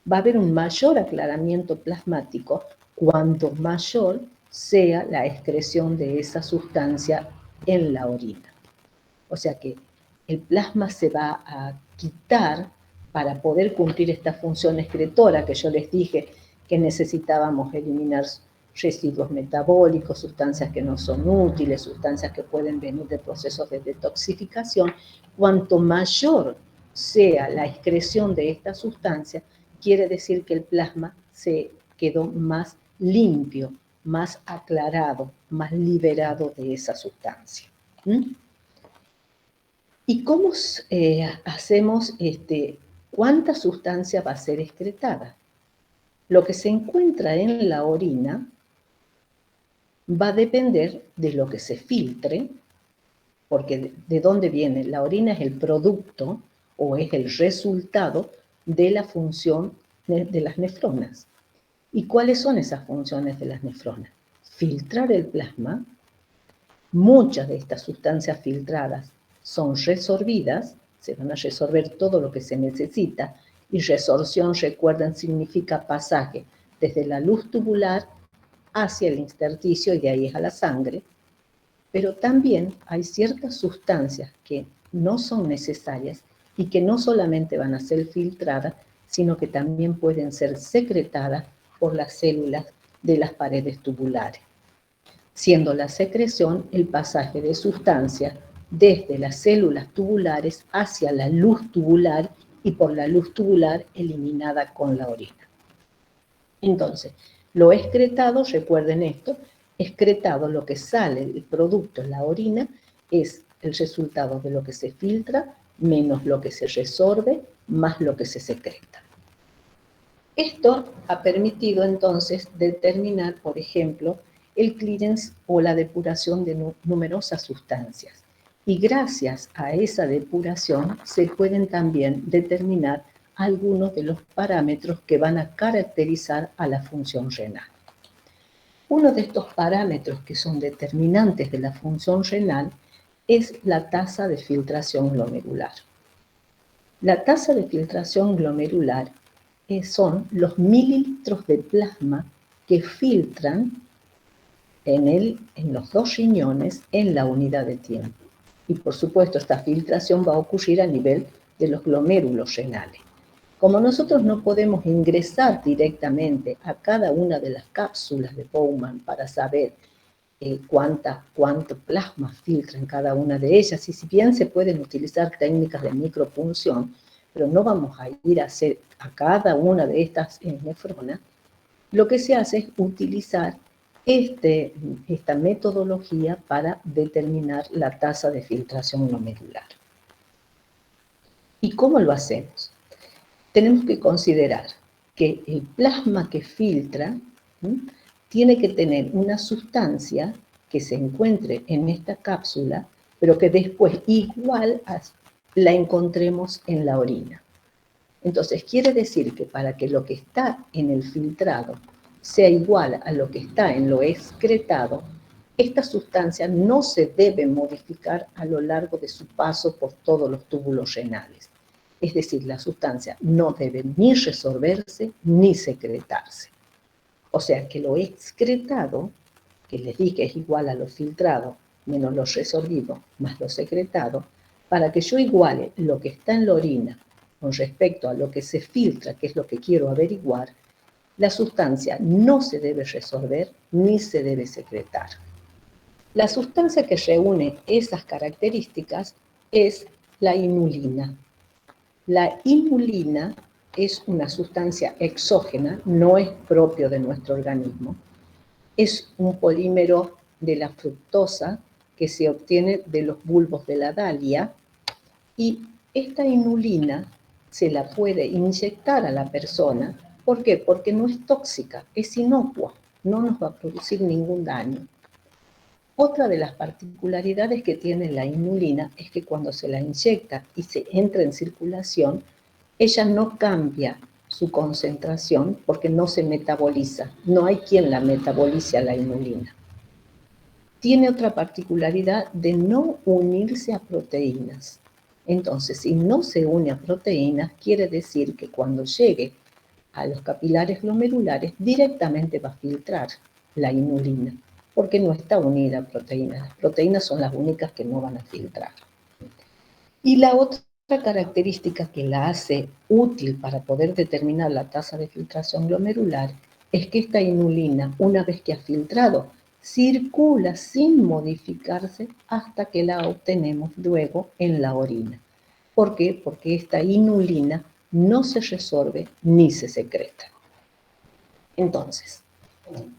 Va a haber un mayor aclaramiento plasmático cuanto mayor sea la excreción de esa sustancia en la orina. O sea que el plasma se va a quitar para poder cumplir esta función excretora que yo les dije que necesitábamos eliminar residuos metabólicos, sustancias que no son útiles, sustancias que pueden venir de procesos de detoxificación. Cuanto mayor sea la excreción de esta sustancia, quiere decir que el plasma se quedó más limpio, más aclarado, más liberado de esa sustancia. ¿Y cómo hacemos, cuánta sustancia va a ser excretada? Lo que se encuentra en la orina va a depender de lo que se filtre, porque ¿de dónde viene? La orina es el producto o es el resultado de la función de las nefronas. ¿Y cuáles son esas funciones de las nefronas? Filtrar el plasma. Muchas de estas sustancias filtradas son resorbidas, se van a resorber todo lo que se necesita, y resorción, recuerden, significa pasaje desde la luz tubular hacia el intersticio y de ahí a la sangre. Pero también hay ciertas sustancias que no son necesarias y que no solamente van a ser filtradas, sino que también pueden ser secretadas por las células de las paredes tubulares, siendo la secreción el pasaje de sustancias desde las células tubulares hacia la luz tubular y por la luz tubular eliminada con la orina. Entonces, lo excretado, recuerden esto, excretado, lo que sale del producto en la orina, es el resultado de lo que se filtra, menos lo que se resorbe, más lo que se secreta. Esto ha permitido entonces determinar, por ejemplo, el clearance o la depuración de numerosas sustancias. Y gracias a esa depuración se pueden también determinar algunos de los parámetros que van a caracterizar a la función renal. Uno de estos parámetros que son determinantes de la función renal es la tasa de filtración glomerular. La tasa de filtración glomerular son los mililitros de plasma que filtran en los dos riñones en la unidad de tiempo. Y por supuesto, esta filtración va a ocurrir a nivel de los glomérulos renales. Como nosotros no podemos ingresar directamente a cada una de las cápsulas de Bowman para saber cuánto plasma filtra en cada una de ellas, y si bien se pueden utilizar técnicas de micropunción, pero no vamos a ir a hacer a cada una de estas nefronas, lo que se hace es utilizar esta metodología para determinar la tasa de filtración glomerular. ¿Y cómo lo hacemos? Tenemos que considerar que el plasma que filtra tiene que tener una sustancia que se encuentre en esta cápsula, pero que después igual la encontremos en la orina. Entonces, quiere decir que para que lo que está en el filtrado sea igual a lo que está en lo excretado, esta sustancia no se debe modificar a lo largo de su paso por todos los túbulos renales. Es decir, la sustancia no debe ni resorberse ni secretarse. O sea que lo excretado, que les dije es igual a lo filtrado menos lo resorbido más lo secretado, para que yo iguale lo que está en la orina con respecto a lo que se filtra, que es lo que quiero averiguar, la sustancia no se debe resorber ni se debe secretar. La sustancia que reúne esas características es la inulina. La inulina es una sustancia exógena, no es propio de nuestro organismo. Es un polímero de la fructosa que se obtiene de los bulbos de la dalia, y esta inulina se la puede inyectar a la persona. ¿Por qué? Porque no es tóxica, es inocua, no nos va a producir ningún daño. Otra de las particularidades que tiene la inulina es que cuando se la inyecta y se entra en circulación, ella no cambia su concentración porque no se metaboliza. No hay quien la metabolice a la inulina. Tiene otra particularidad de no unirse a proteínas. Entonces, si no se une a proteínas, quiere decir que cuando llegue a los capilares glomerulares, directamente va a filtrar la inulina, porque no está unida a proteínas. Las proteínas son las únicas que no van a filtrar. Y la otra característica que la hace útil para poder determinar la tasa de filtración glomerular es que esta inulina, una vez que ha filtrado, circula sin modificarse hasta que la obtenemos luego en la orina. ¿Por qué? Porque esta inulina no se resorbe ni se secreta. Entonces,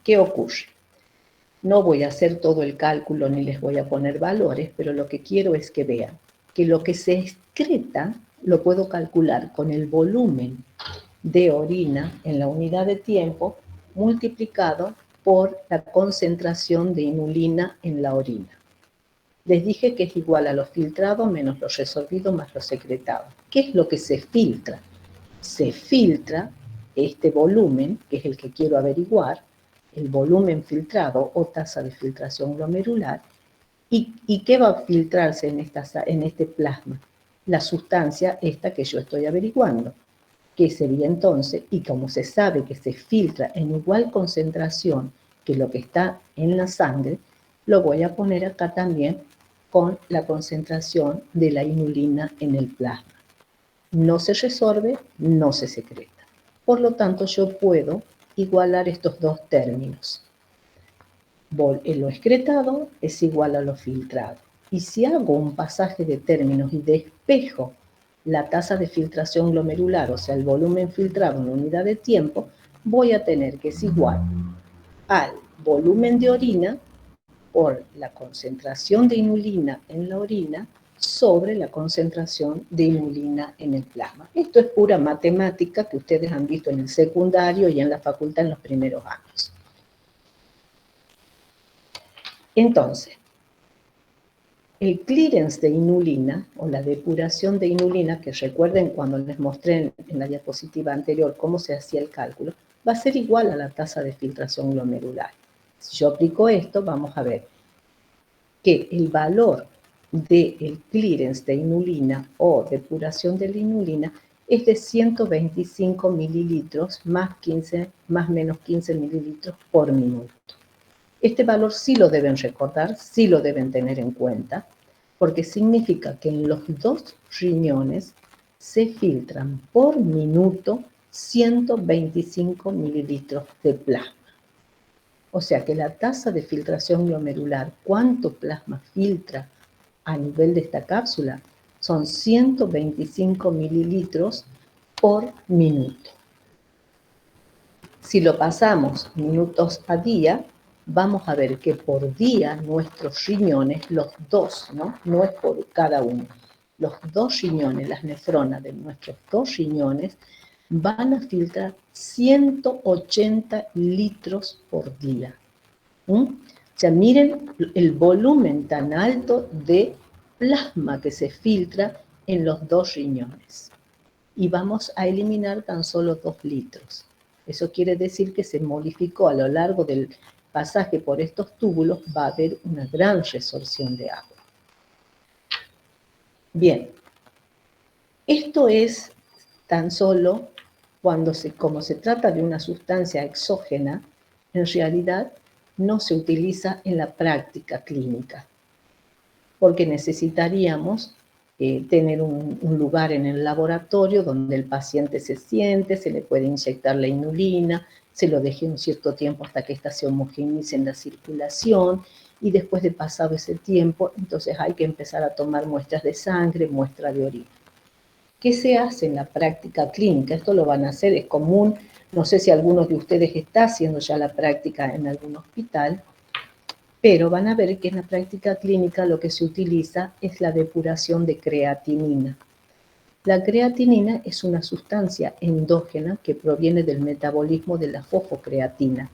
¿qué ocurre? No voy a hacer todo el cálculo ni les voy a poner valores, pero lo que quiero es que vean que lo que se excreta lo puedo calcular con el volumen de orina en la unidad de tiempo multiplicado por la concentración de inulina en la orina. Les dije que es igual a lo filtrado menos lo resorbido más lo secretado. ¿Qué es lo que se filtra? Se filtra este volumen, que es el que quiero averiguar, el volumen filtrado o tasa de filtración glomerular. ¿Y qué va a filtrarse en este plasma? La sustancia esta que yo estoy averiguando, que sería entonces, y como se sabe que se filtra en igual concentración que lo que está en la sangre, lo voy a poner acá también con la concentración de la inulina en el plasma. No se resorbe, no se secreta. Por lo tanto, yo puedo igualar estos dos términos. Lo excretado es igual a lo filtrado. Y si hago un pasaje de términos y despejo la tasa de filtración glomerular, o sea, el volumen filtrado en unidad de tiempo, voy a tener que es igual al volumen de orina por la concentración de inulina en la orina sobre la concentración de inulina en el plasma. Esto es pura matemática que ustedes han visto en el secundario y en la facultad en los primeros años. Entonces, el clearance de inulina o la depuración de inulina, que recuerden cuando les mostré en la diapositiva anterior cómo se hacía el cálculo, va a ser igual a la tasa de filtración glomerular. Si yo aplico esto, vamos a ver que el valor del clearance de inulina o depuración de la inulina es de 125 mililitros más menos 15 mililitros por minuto. Este valor sí lo deben recordar, sí lo deben tener en cuenta, porque significa que en los dos riñones se filtran por minuto 125 mililitros de plasma. O sea que la tasa de filtración glomerular, cuánto plasma filtra a nivel de esta cápsula, son 125 mililitros por minuto. Si lo pasamos minutos a día, vamos a ver que por día nuestros riñones, los dos, no es por cada uno, los dos riñones, las nefronas de nuestros dos riñones, van a filtrar 180 litros por día. O sea, miren el volumen tan alto de plasma que se filtra en los dos riñones. Y vamos a eliminar tan solo 2 litros. Eso quiere decir que se modificó a lo largo del pasaje por estos túbulos va a haber una gran resorción de agua. Bien, esto es tan solo como se trata de una sustancia exógena, en realidad no se utiliza en la práctica clínica, porque necesitaríamos tener un lugar en el laboratorio donde el paciente se siente, se le puede inyectar la inulina, se lo deje un cierto tiempo hasta que ésta se homogeneice en la circulación, y después de pasado ese tiempo, entonces hay que empezar a tomar muestras de sangre, muestras de orina. ¿Qué se hace en la práctica clínica? Esto lo van a hacer, es común, no sé si alguno de ustedes está haciendo ya la práctica en algún hospital, pero van a ver que en la práctica clínica lo que se utiliza es la depuración de creatinina. La creatinina es una sustancia endógena que proviene del metabolismo de la fosfocreatina.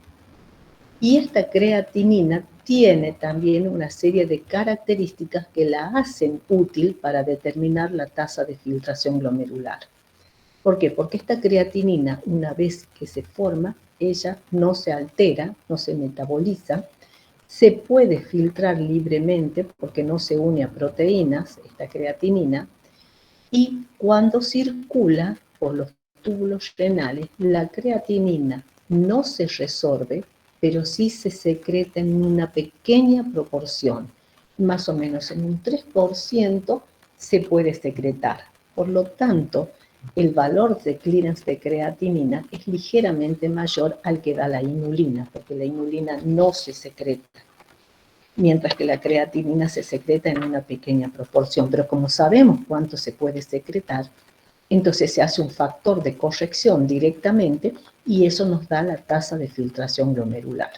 Y esta creatinina tiene también una serie de características que la hacen útil para determinar la tasa de filtración glomerular. ¿Por qué? Porque esta creatinina, una vez que se forma, ella no se altera, no se metaboliza, se puede filtrar libremente porque no se une a proteínas, esta creatinina, y cuando circula por los túbulos renales, la creatinina no se resorbe, pero sí se secreta en una pequeña proporción, más o menos en un 3% se puede secretar. Por lo tanto, el valor de clearance de creatinina es ligeramente mayor al que da la inulina, porque la inulina no se secreta, mientras que la creatinina se secreta en una pequeña proporción. Pero como sabemos cuánto se puede secretar, entonces se hace un factor de corrección directamente y eso nos da la tasa de filtración glomerular.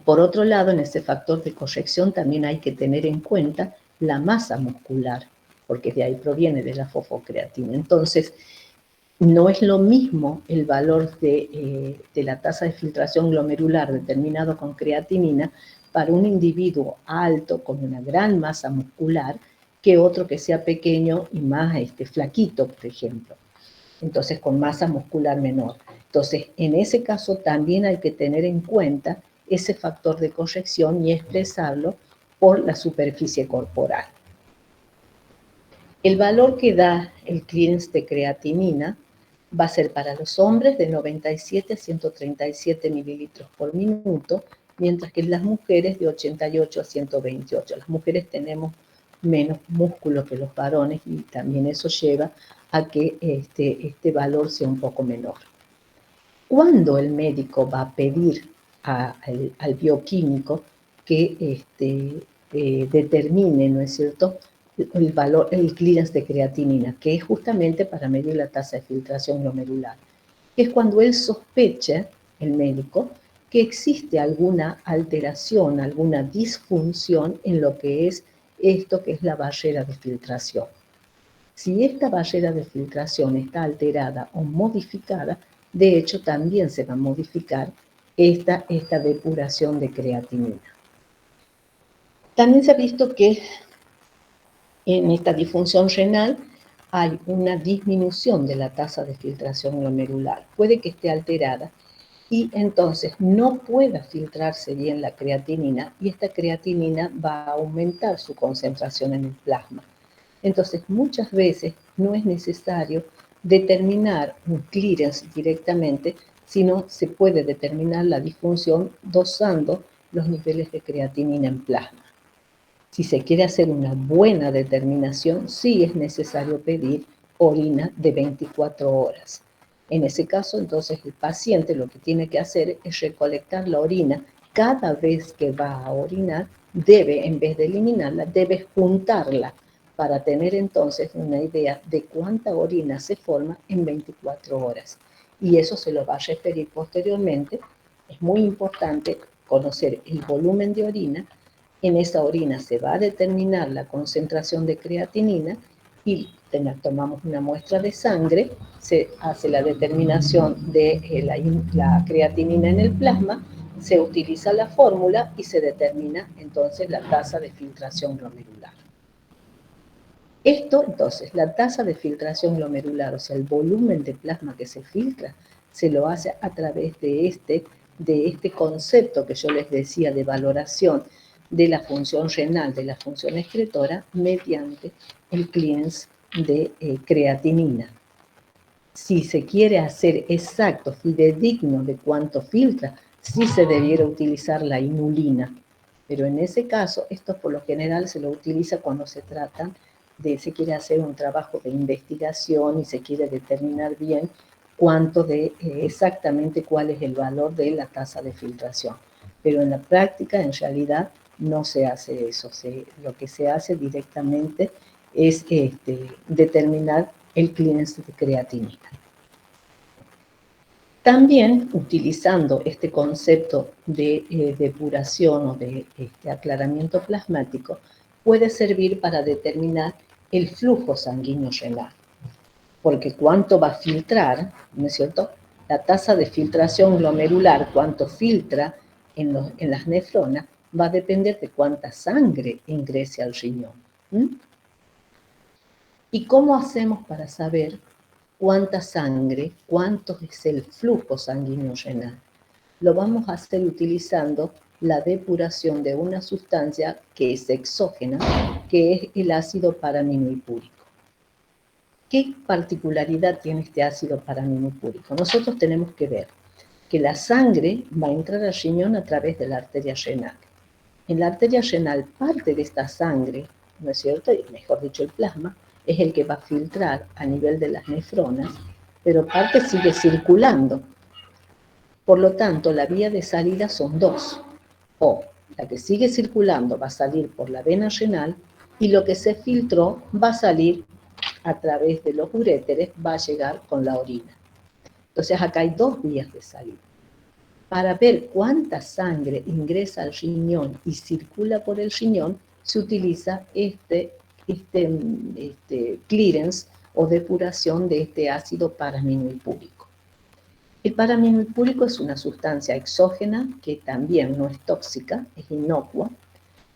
Por otro lado, en ese factor de corrección también hay que tener en cuenta la masa muscular, porque de ahí proviene de la fosfocreatina. Entonces, no es lo mismo el valor de la tasa de filtración glomerular determinado con creatinina para un individuo alto con una gran masa muscular que otro que sea pequeño y más flaquito, por ejemplo. Entonces, con masa muscular menor. Entonces, en ese caso también hay que tener en cuenta ese factor de corrección y expresarlo por la superficie corporal. El valor que da el clearance de creatinina va a ser para los hombres de 97 a 137 mililitros por minuto, mientras que en las mujeres de 88 a 128. Las mujeres tenemos menos músculo que los varones y también eso lleva a que este valor sea un poco menor. ¿Cuándo el médico va a pedir al bioquímico que determine, ¿no es cierto?, el valor, el clearance de creatinina, que es justamente para medir la tasa de filtración glomerular? Es cuando él sospecha, el médico, que existe alguna alteración, alguna disfunción en lo que es esto que es la barrera de filtración. Si esta barrera de filtración está alterada o modificada, de hecho también se va a modificar esta depuración de creatinina. También se ha visto que en esta disfunción renal hay una disminución de la tasa de filtración glomerular. Puede que esté alterada y entonces no pueda filtrarse bien la creatinina y esta creatinina va a aumentar su concentración en el plasma. Entonces, muchas veces no es necesario determinar un clearance directamente, sino se puede determinar la disfunción dosando los niveles de creatinina en plasma. Si se quiere hacer una buena determinación, sí es necesario pedir orina de 24 horas. En ese caso, entonces, el paciente lo que tiene que hacer es recolectar la orina. Cada vez que va a orinar, debe, en vez de eliminarla, debe juntarla para tener entonces una idea de cuánta orina se forma en 24 horas. Y eso se lo va a referir posteriormente. Es muy importante conocer el volumen de orina. En esa orina se va a determinar la concentración de creatinina y tomamos una muestra de sangre, se hace la determinación de la creatinina en el plasma, se utiliza la fórmula y se determina entonces la tasa de filtración glomerular. Esto, entonces, la tasa de filtración glomerular, o sea, el volumen de plasma que se filtra, se lo hace a través de este de este concepto que yo les decía de valoración de la función renal, de la función excretora, mediante el clearance de creatinina. Si se quiere hacer exacto, fidedigno de cuánto filtra, sí se debiera utilizar la inulina. Pero en ese caso, esto por lo general se lo utiliza cuando se se quiere hacer un trabajo de investigación y se quiere determinar bien cuánto exactamente cuál es el valor de la tasa de filtración. Pero en la práctica, en realidad, no se hace eso. Lo que se hace directamente es determinar el clearance de creatinina. También, utilizando este concepto de depuración o de aclaramiento plasmático, puede servir para determinar el flujo sanguíneo renal. Porque cuánto va a filtrar, ¿no es cierto? La tasa de filtración glomerular, cuánto filtra en las nefronas, va a depender de cuánta sangre ingrese al riñón. ¿Y cómo hacemos para saber cuánta sangre, cuánto es el flujo sanguíneo renal? Lo vamos a hacer utilizando la depuración de una sustancia que es exógena, que es el ácido paraminopúrico. ¿Qué particularidad tiene este ácido paraminopúrico? Nosotros tenemos que ver que la sangre va a entrar al riñón a través de la arteria renal. En la arteria renal, parte de esta sangre, ¿no es cierto? Y mejor dicho, el plasma, es el que va a filtrar a nivel de las nefronas, pero parte sigue circulando. Por lo tanto, la vía de salida son dos. O la que sigue circulando va a salir por la vena renal y lo que se filtró va a salir a través de los uréteres, va a llegar con la orina. Entonces acá hay dos vías de salida. Para ver cuánta sangre ingresa al riñón y circula por el riñón, se utiliza este clearance o depuración de este ácido paraminopúrico. El paraminopúrico es una sustancia exógena que también no es tóxica, es inocua,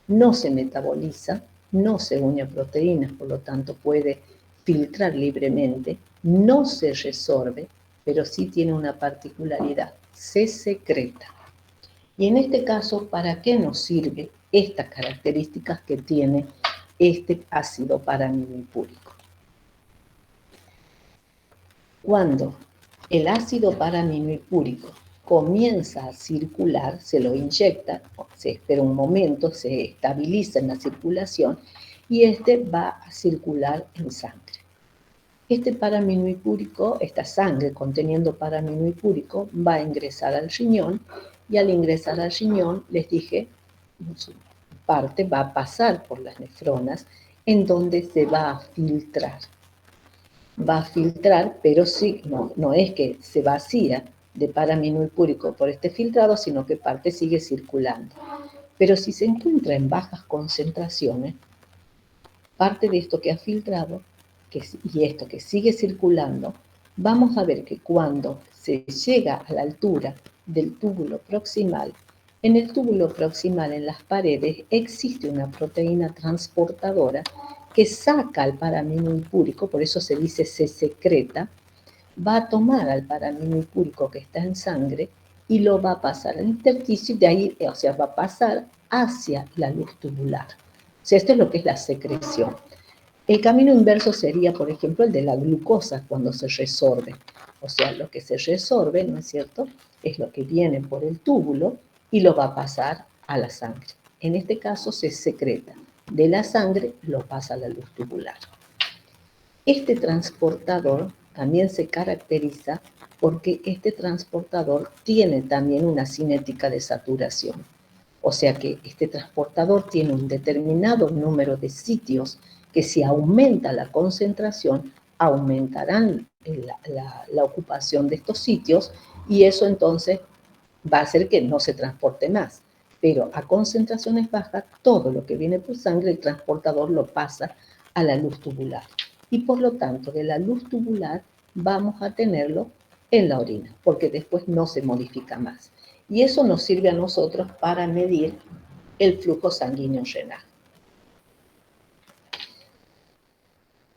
no se metaboliza, no se une a proteínas, por lo tanto puede filtrar libremente, no se resorbe, pero sí tiene una particularidad, se secreta. Y en este caso, ¿para qué nos sirve estas características que tiene este ácido paraminopúrico? Cuando el ácido paraminopúrico comienza a circular, se lo inyecta, se espera un momento, se estabiliza en la circulación y va a circular en sangre. Este paraminopúrico, esta sangre conteniendo paraminopúrico, va a ingresar al riñón y al ingresar al riñón, les dije, su parte va a pasar por las nefronas en donde se va a filtrar. Va a filtrar, pero sí, no es que se vacía de paraminopúrico por este filtrado, sino que parte sigue circulando. Pero si se encuentra en bajas concentraciones, parte de esto que ha filtrado y esto que sigue circulando, vamos a ver que cuando se llega a la altura del túbulo proximal, en el túbulo proximal, en las paredes, existe una proteína transportadora que saca al paraminopúrico, por eso se dice se secreta, va a tomar al paraminopúrico que está en sangre y lo va a pasar al intersticio y de ahí, o sea, va a pasar hacia la luz tubular. O sea, esto es lo que es la secreción. El camino inverso sería, por ejemplo, el de la glucosa cuando se resorbe. O sea, lo que se resorbe, ¿no es cierto?, es lo que viene por el túbulo y lo va a pasar a la sangre. En este caso se secreta. De la sangre lo pasa a la luz tubular. Este transportador también se caracteriza porque este transportador tiene también una cinética de saturación. O sea que este transportador tiene un determinado número de sitios que si aumenta la concentración, aumentarán la ocupación de estos sitios y eso entonces va a hacer que no se transporte más. Pero a concentraciones bajas, todo lo que viene por sangre, el transportador lo pasa a la luz tubular. Y por lo tanto, de la luz tubular vamos a tenerlo en la orina, porque después no se modifica más. Y eso nos sirve a nosotros para medir el flujo sanguíneo renal.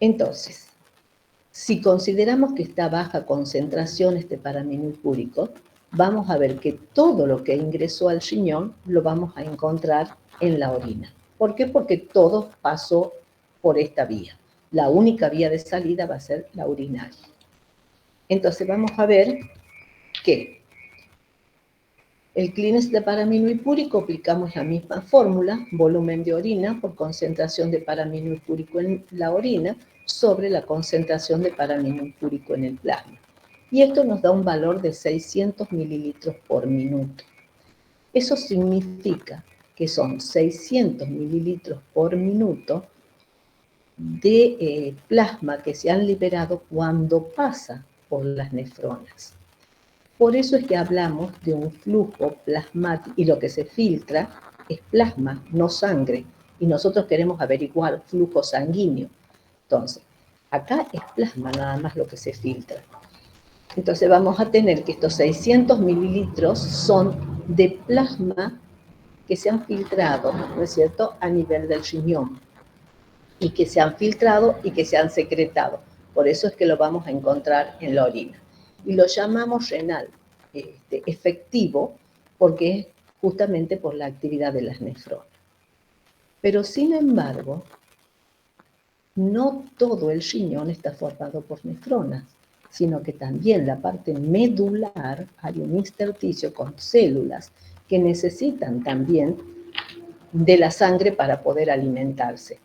Entonces, si consideramos que está a baja concentración este paraminopúrico, vamos a ver que todo lo que ingresó al riñón lo vamos a encontrar en la orina. ¿Por qué? Porque todo pasó por esta vía. La única vía de salida va a ser la urinaria. Entonces vamos a ver que el Kleenex de paraaminohipúrico aplicamos la misma fórmula, volumen de orina por concentración de paraaminohipúrico en la orina sobre la concentración de paraaminohipúrico en el plasma. Y esto nos da un valor de 600 mililitros por minuto. Eso significa que son 600 mililitros por minuto de plasma que se han liberado cuando pasa por las nefronas. Por eso es que hablamos de un flujo plasmático, y lo que se filtra es plasma, no sangre, y nosotros queremos averiguar flujo sanguíneo. Entonces, acá es plasma nada más lo que se filtra. Entonces vamos a tener que estos 600 mililitros son de plasma que se han filtrado, ¿no es cierto?, a nivel del riñón, y que se han filtrado y que se han secretado. Por eso es que lo vamos a encontrar en la orina. Y lo llamamos renal efectivo porque es justamente por la actividad de las nefronas. Pero sin embargo, no todo el riñón está formado por nefronas, sino que también la parte medular hay un intersticio con células que necesitan también de la sangre para poder alimentarse.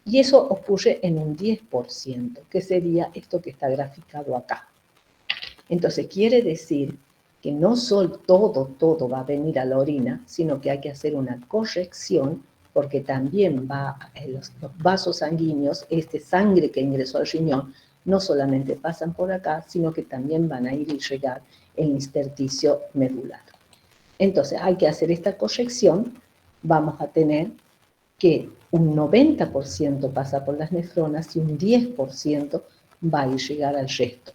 Y eso ocurre en un 10%, que sería esto que está graficado acá. Entonces quiere decir que no solo todo va a venir a la orina, sino que hay que hacer una corrección, porque también va los vasos sanguíneos, sangre que ingresó al riñón, no solamente pasan por acá, sino que también van a ir y llegar el intersticio medular. Entonces hay que hacer esta corrección, vamos a tener que un 90% pasa por las nefronas y un 10% va a llegar al resto.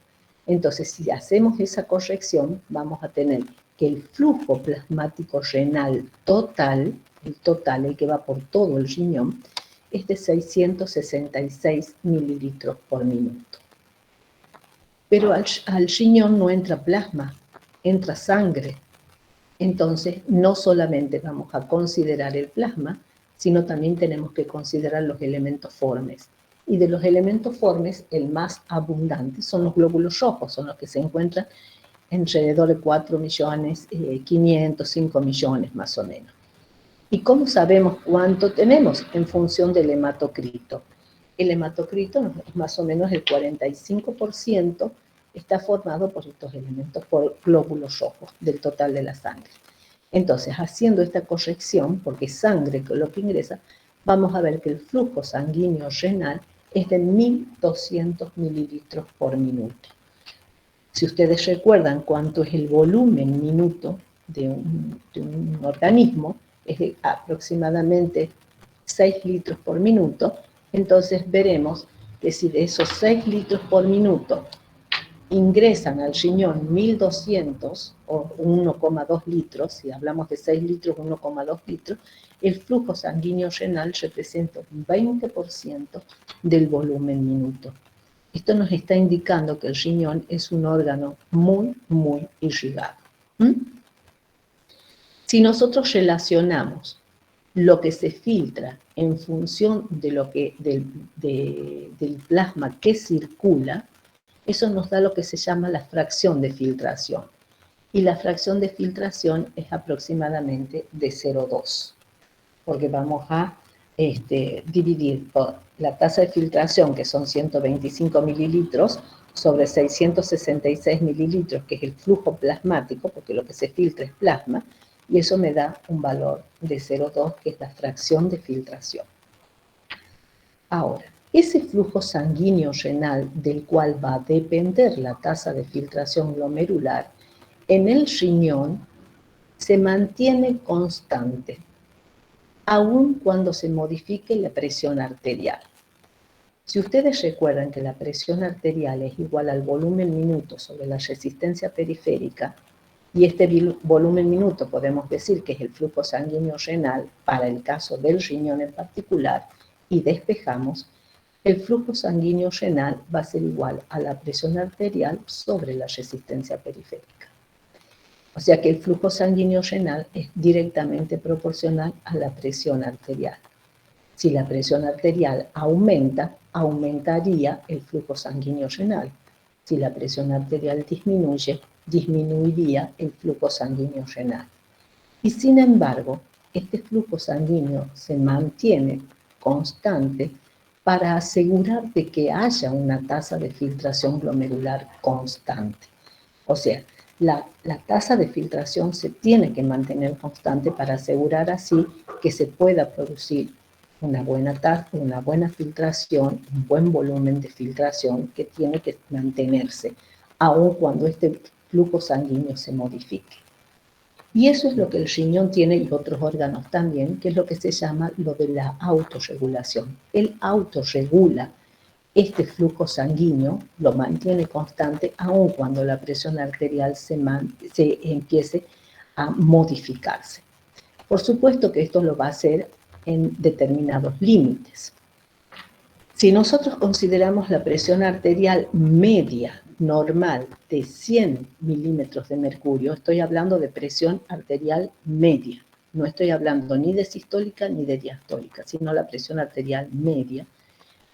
Entonces, si hacemos esa corrección, vamos a tener que el flujo plasmático renal total, el que va por todo el riñón, es de 666 mililitros por minuto. Pero al riñón no entra plasma, entra sangre. Entonces, no solamente vamos a considerar el plasma, sino también tenemos que considerar los elementos formes. Y de los elementos formes, el más abundante son los glóbulos rojos, son los que se encuentran alrededor de 4 millones, 500, 5 millones más o menos. ¿Y cómo sabemos cuánto tenemos? En función del hematocrito. El hematocrito, más o menos el 45%, está formado por estos elementos, por glóbulos rojos del total de la sangre. Entonces, haciendo esta corrección, porque es sangre lo que ingresa, vamos a ver que el flujo sanguíneo renal es de 1.200 mililitros por minuto. Si ustedes recuerdan cuánto es el volumen minuto de un organismo, es de aproximadamente 6 litros por minuto, entonces veremos que si de esos 6 litros por minuto ingresan al riñón 1.200 o 1,2 litros, si hablamos de 6 litros, 1,2 litros, el flujo sanguíneo renal representa un 20% del volumen minuto. Esto nos está indicando que el riñón es un órgano muy, muy irrigado. Si nosotros relacionamos lo que se filtra en función de del plasma que circula, eso nos da lo que se llama la fracción de filtración. Y la fracción de filtración es aproximadamente de 0,2. Porque vamos a dividir por la tasa de filtración, que son 125 mililitros, sobre 666 mililitros, que es el flujo plasmático, porque lo que se filtra es plasma, y eso me da un valor de 0,2, que es la fracción de filtración. Ahora, ese flujo sanguíneo renal del cual va a depender la tasa de filtración glomerular, en el riñón se mantiene constante, aun cuando se modifique la presión arterial. Si ustedes recuerdan que la presión arterial es igual al volumen minuto sobre la resistencia periférica, y este volumen minuto podemos decir que es el flujo sanguíneo renal para el caso del riñón en particular, y despejamos, el flujo sanguíneo renal va a ser igual a la presión arterial sobre la resistencia periférica. O sea que el flujo sanguíneo renal es directamente proporcional a la presión arterial. Si la presión arterial aumenta, aumentaría el flujo sanguíneo renal. Si la presión arterial disminuye, disminuiría el flujo sanguíneo renal. Y sin embargo, este flujo sanguíneo se mantiene constante para asegurar de que haya una tasa de filtración glomerular constante. O sea, la tasa de filtración se tiene que mantener constante para asegurar así que se pueda producir una buena filtración, un buen volumen de filtración que tiene que mantenerse, aun cuando este flujo sanguíneo se modifique. Y eso es lo que el riñón tiene y otros órganos también, que es lo que se llama lo de la autorregulación. Él autorregula este flujo sanguíneo, lo mantiene constante, aun cuando la presión arterial se empiece a modificarse. Por supuesto que esto lo va a hacer en determinados límites. Si nosotros consideramos la presión arterial media normal de 100 milímetros de mercurio, estoy hablando de presión arterial media, no estoy hablando ni de sistólica ni de diastólica, sino la presión arterial media.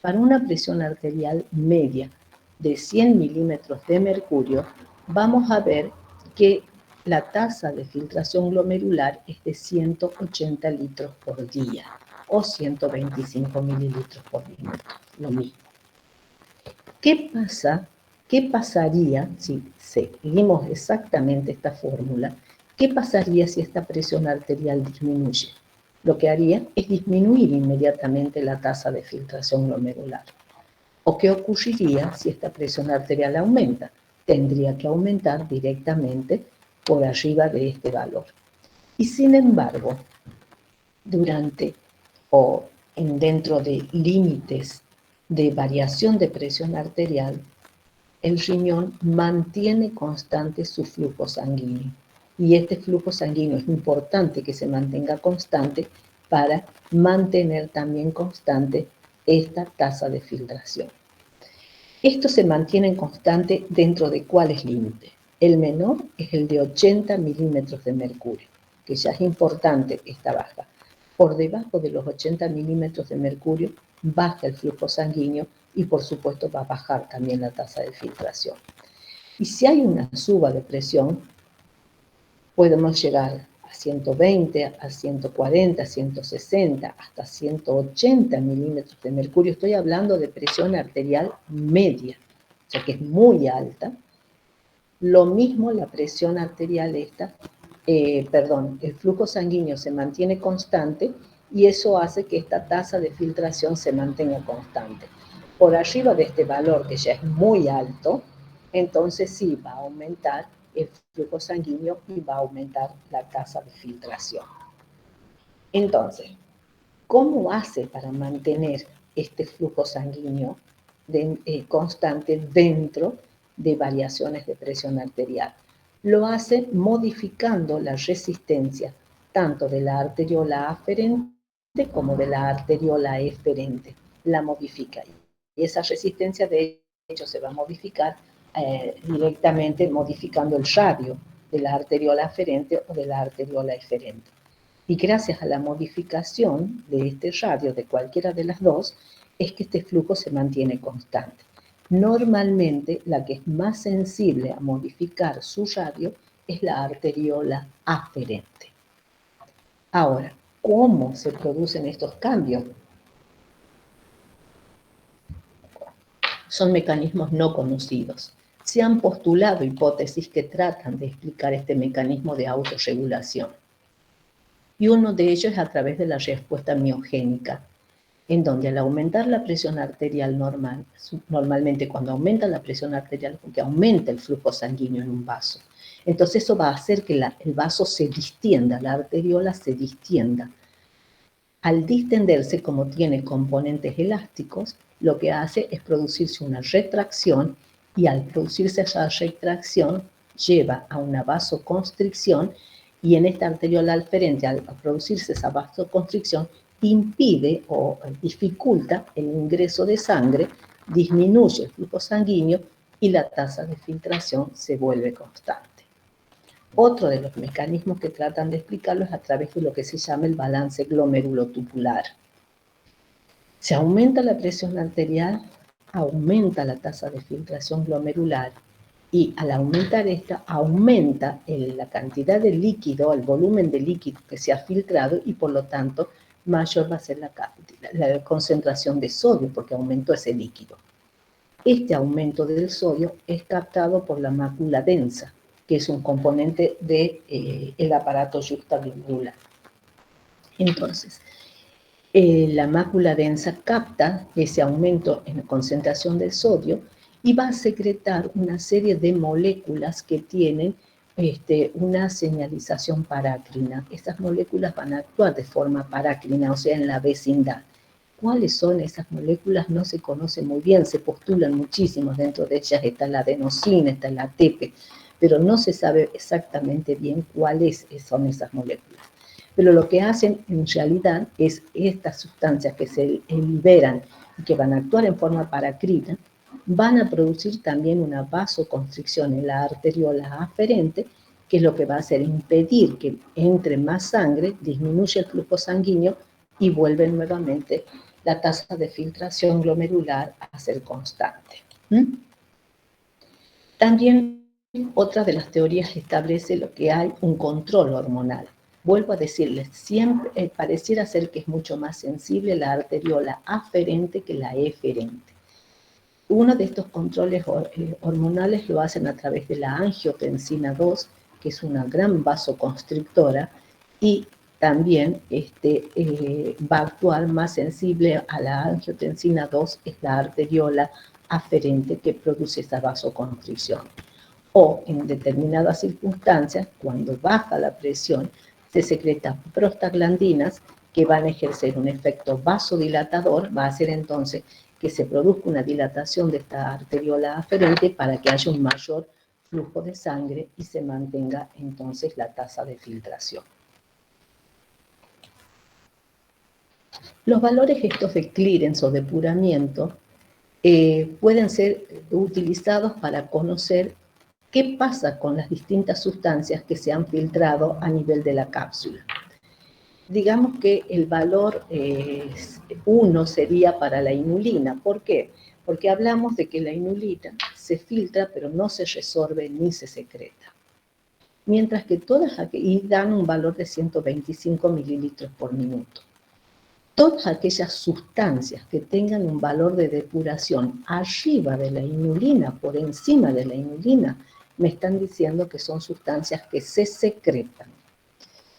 Para una presión arterial media de 100 milímetros de mercurio, vamos a ver que la tasa de filtración glomerular es de 180 litros por día o 125 mililitros por minuto, lo mismo. ¿Qué pasaría si seguimos exactamente esta fórmula? ¿Qué pasaría si esta presión arterial disminuye? Lo que haría es disminuir inmediatamente la tasa de filtración glomerular. ¿O qué ocurriría si esta presión arterial aumenta? Tendría que aumentar directamente por arriba de este valor. Y sin embargo, dentro de límites de variación de presión arterial, el riñón mantiene constante su flujo sanguíneo. Y este flujo sanguíneo es importante que se mantenga constante para mantener también constante esta tasa de filtración. Esto se mantiene constante dentro de ¿cuáles límites? El menor es el de 80 milímetros de mercurio, que ya es importante esta baja. Por debajo de los 80 milímetros de mercurio baja el flujo sanguíneo y por supuesto va a bajar también la tasa de filtración. Y si hay una suba de presión, podemos llegar a 120, a 140, a 160, hasta 180 milímetros de mercurio. Estoy hablando de presión arterial media, o sea que es muy alta. Lo mismo la presión arterial el flujo sanguíneo se mantiene constante y eso hace que esta tasa de filtración se mantenga constante. Por arriba de este valor, que ya es muy alto, entonces sí va a aumentar el flujo sanguíneo y va a aumentar la tasa de filtración. Entonces, ¿cómo hace para mantener este flujo sanguíneo constante dentro de variaciones de presión arterial? Lo hace modificando la resistencia tanto de la arteriola aferente como de la arteriola eferente. La modifica y esa resistencia de hecho se va a modificar directamente modificando el radio de la arteriola aferente o de la arteriola eferente. Y gracias a la modificación de este radio, de cualquiera de las dos, es que este flujo se mantiene constante. Normalmente, la que es más sensible a modificar su radio es la arteriola aferente. Ahora, ¿cómo se producen estos cambios? Son mecanismos no conocidos. Se han postulado hipótesis que tratan de explicar este mecanismo de autorregulación. Y uno de ellos es a través de la respuesta miogénica, en donde al aumentar la presión arterial normalmente cuando aumenta la presión arterial, porque aumenta el flujo sanguíneo en un vaso, entonces eso va a hacer que el vaso se distienda, la arteriola se distienda. Al distenderse, como tiene componentes elásticos, lo que hace es producirse una retracción y al producirse esa retracción lleva a una vasoconstricción y en esta arteriola aferente, al producirse esa vasoconstricción, impide o dificulta el ingreso de sangre, disminuye el flujo sanguíneo y la tasa de filtración se vuelve constante. Otro de los mecanismos que tratan de explicarlo es a través de lo que se llama el balance glomerulotubular. Se aumenta la presión arterial, aumenta la tasa de filtración glomerular y al aumentar esta, aumenta la cantidad de líquido, el volumen de líquido que se ha filtrado y por lo tanto mayor va a ser la concentración de sodio porque aumentó ese líquido. Este aumento del sodio es captado por la mácula densa, que es un componente del aparato yuxtaglomerular. Entonces, la mácula densa capta ese aumento en la concentración del sodio y va a secretar una serie de moléculas que tienen una señalización parácrina. Estas moléculas van a actuar de forma parácrina, o sea, en la vecindad. ¿Cuáles son esas moléculas? No se conoce muy bien, se postulan muchísimos, dentro de ellas está la adenosina, está la ATP, pero no se sabe exactamente bien cuáles son esas moléculas. Pero lo que hacen en realidad es estas sustancias que se liberan y que van a actuar en forma paracrina, van a producir también una vasoconstricción en la arteriola aferente, que es lo que va a hacer impedir que entre más sangre, disminuye el flujo sanguíneo y vuelve nuevamente la tasa de filtración glomerular a ser constante. También otra de las teorías establece lo que hay un control hormonal. Vuelvo a decirles, siempre pareciera ser que es mucho más sensible la arteriola aferente que la eferente. Uno de estos controles hormonales lo hacen a través de la angiotensina 2, que es una gran vasoconstrictora, y también va a actuar más sensible a la angiotensina 2, es la arteriola aferente que produce esa vasoconstricción. O en determinadas circunstancias, cuando baja la presión, se secretan prostaglandinas que van a ejercer un efecto vasodilatador, va a hacer entonces que se produzca una dilatación de esta arteriola aferente para que haya un mayor flujo de sangre y se mantenga entonces la tasa de filtración. Los valores estos de clearance o depuramiento pueden ser utilizados para conocer qué pasa con las distintas sustancias que se han filtrado a nivel de la cápsula. Digamos que el valor 1 sería para la inulina. ¿Por qué? Porque hablamos de que la inulina se filtra, pero no se resorbe ni se secreta. Mientras que y dan un valor de 125 mililitros por minuto. Todas aquellas sustancias que tengan un valor de depuración arriba de la inulina, por encima de la inulina, me están diciendo que son sustancias que se secretan.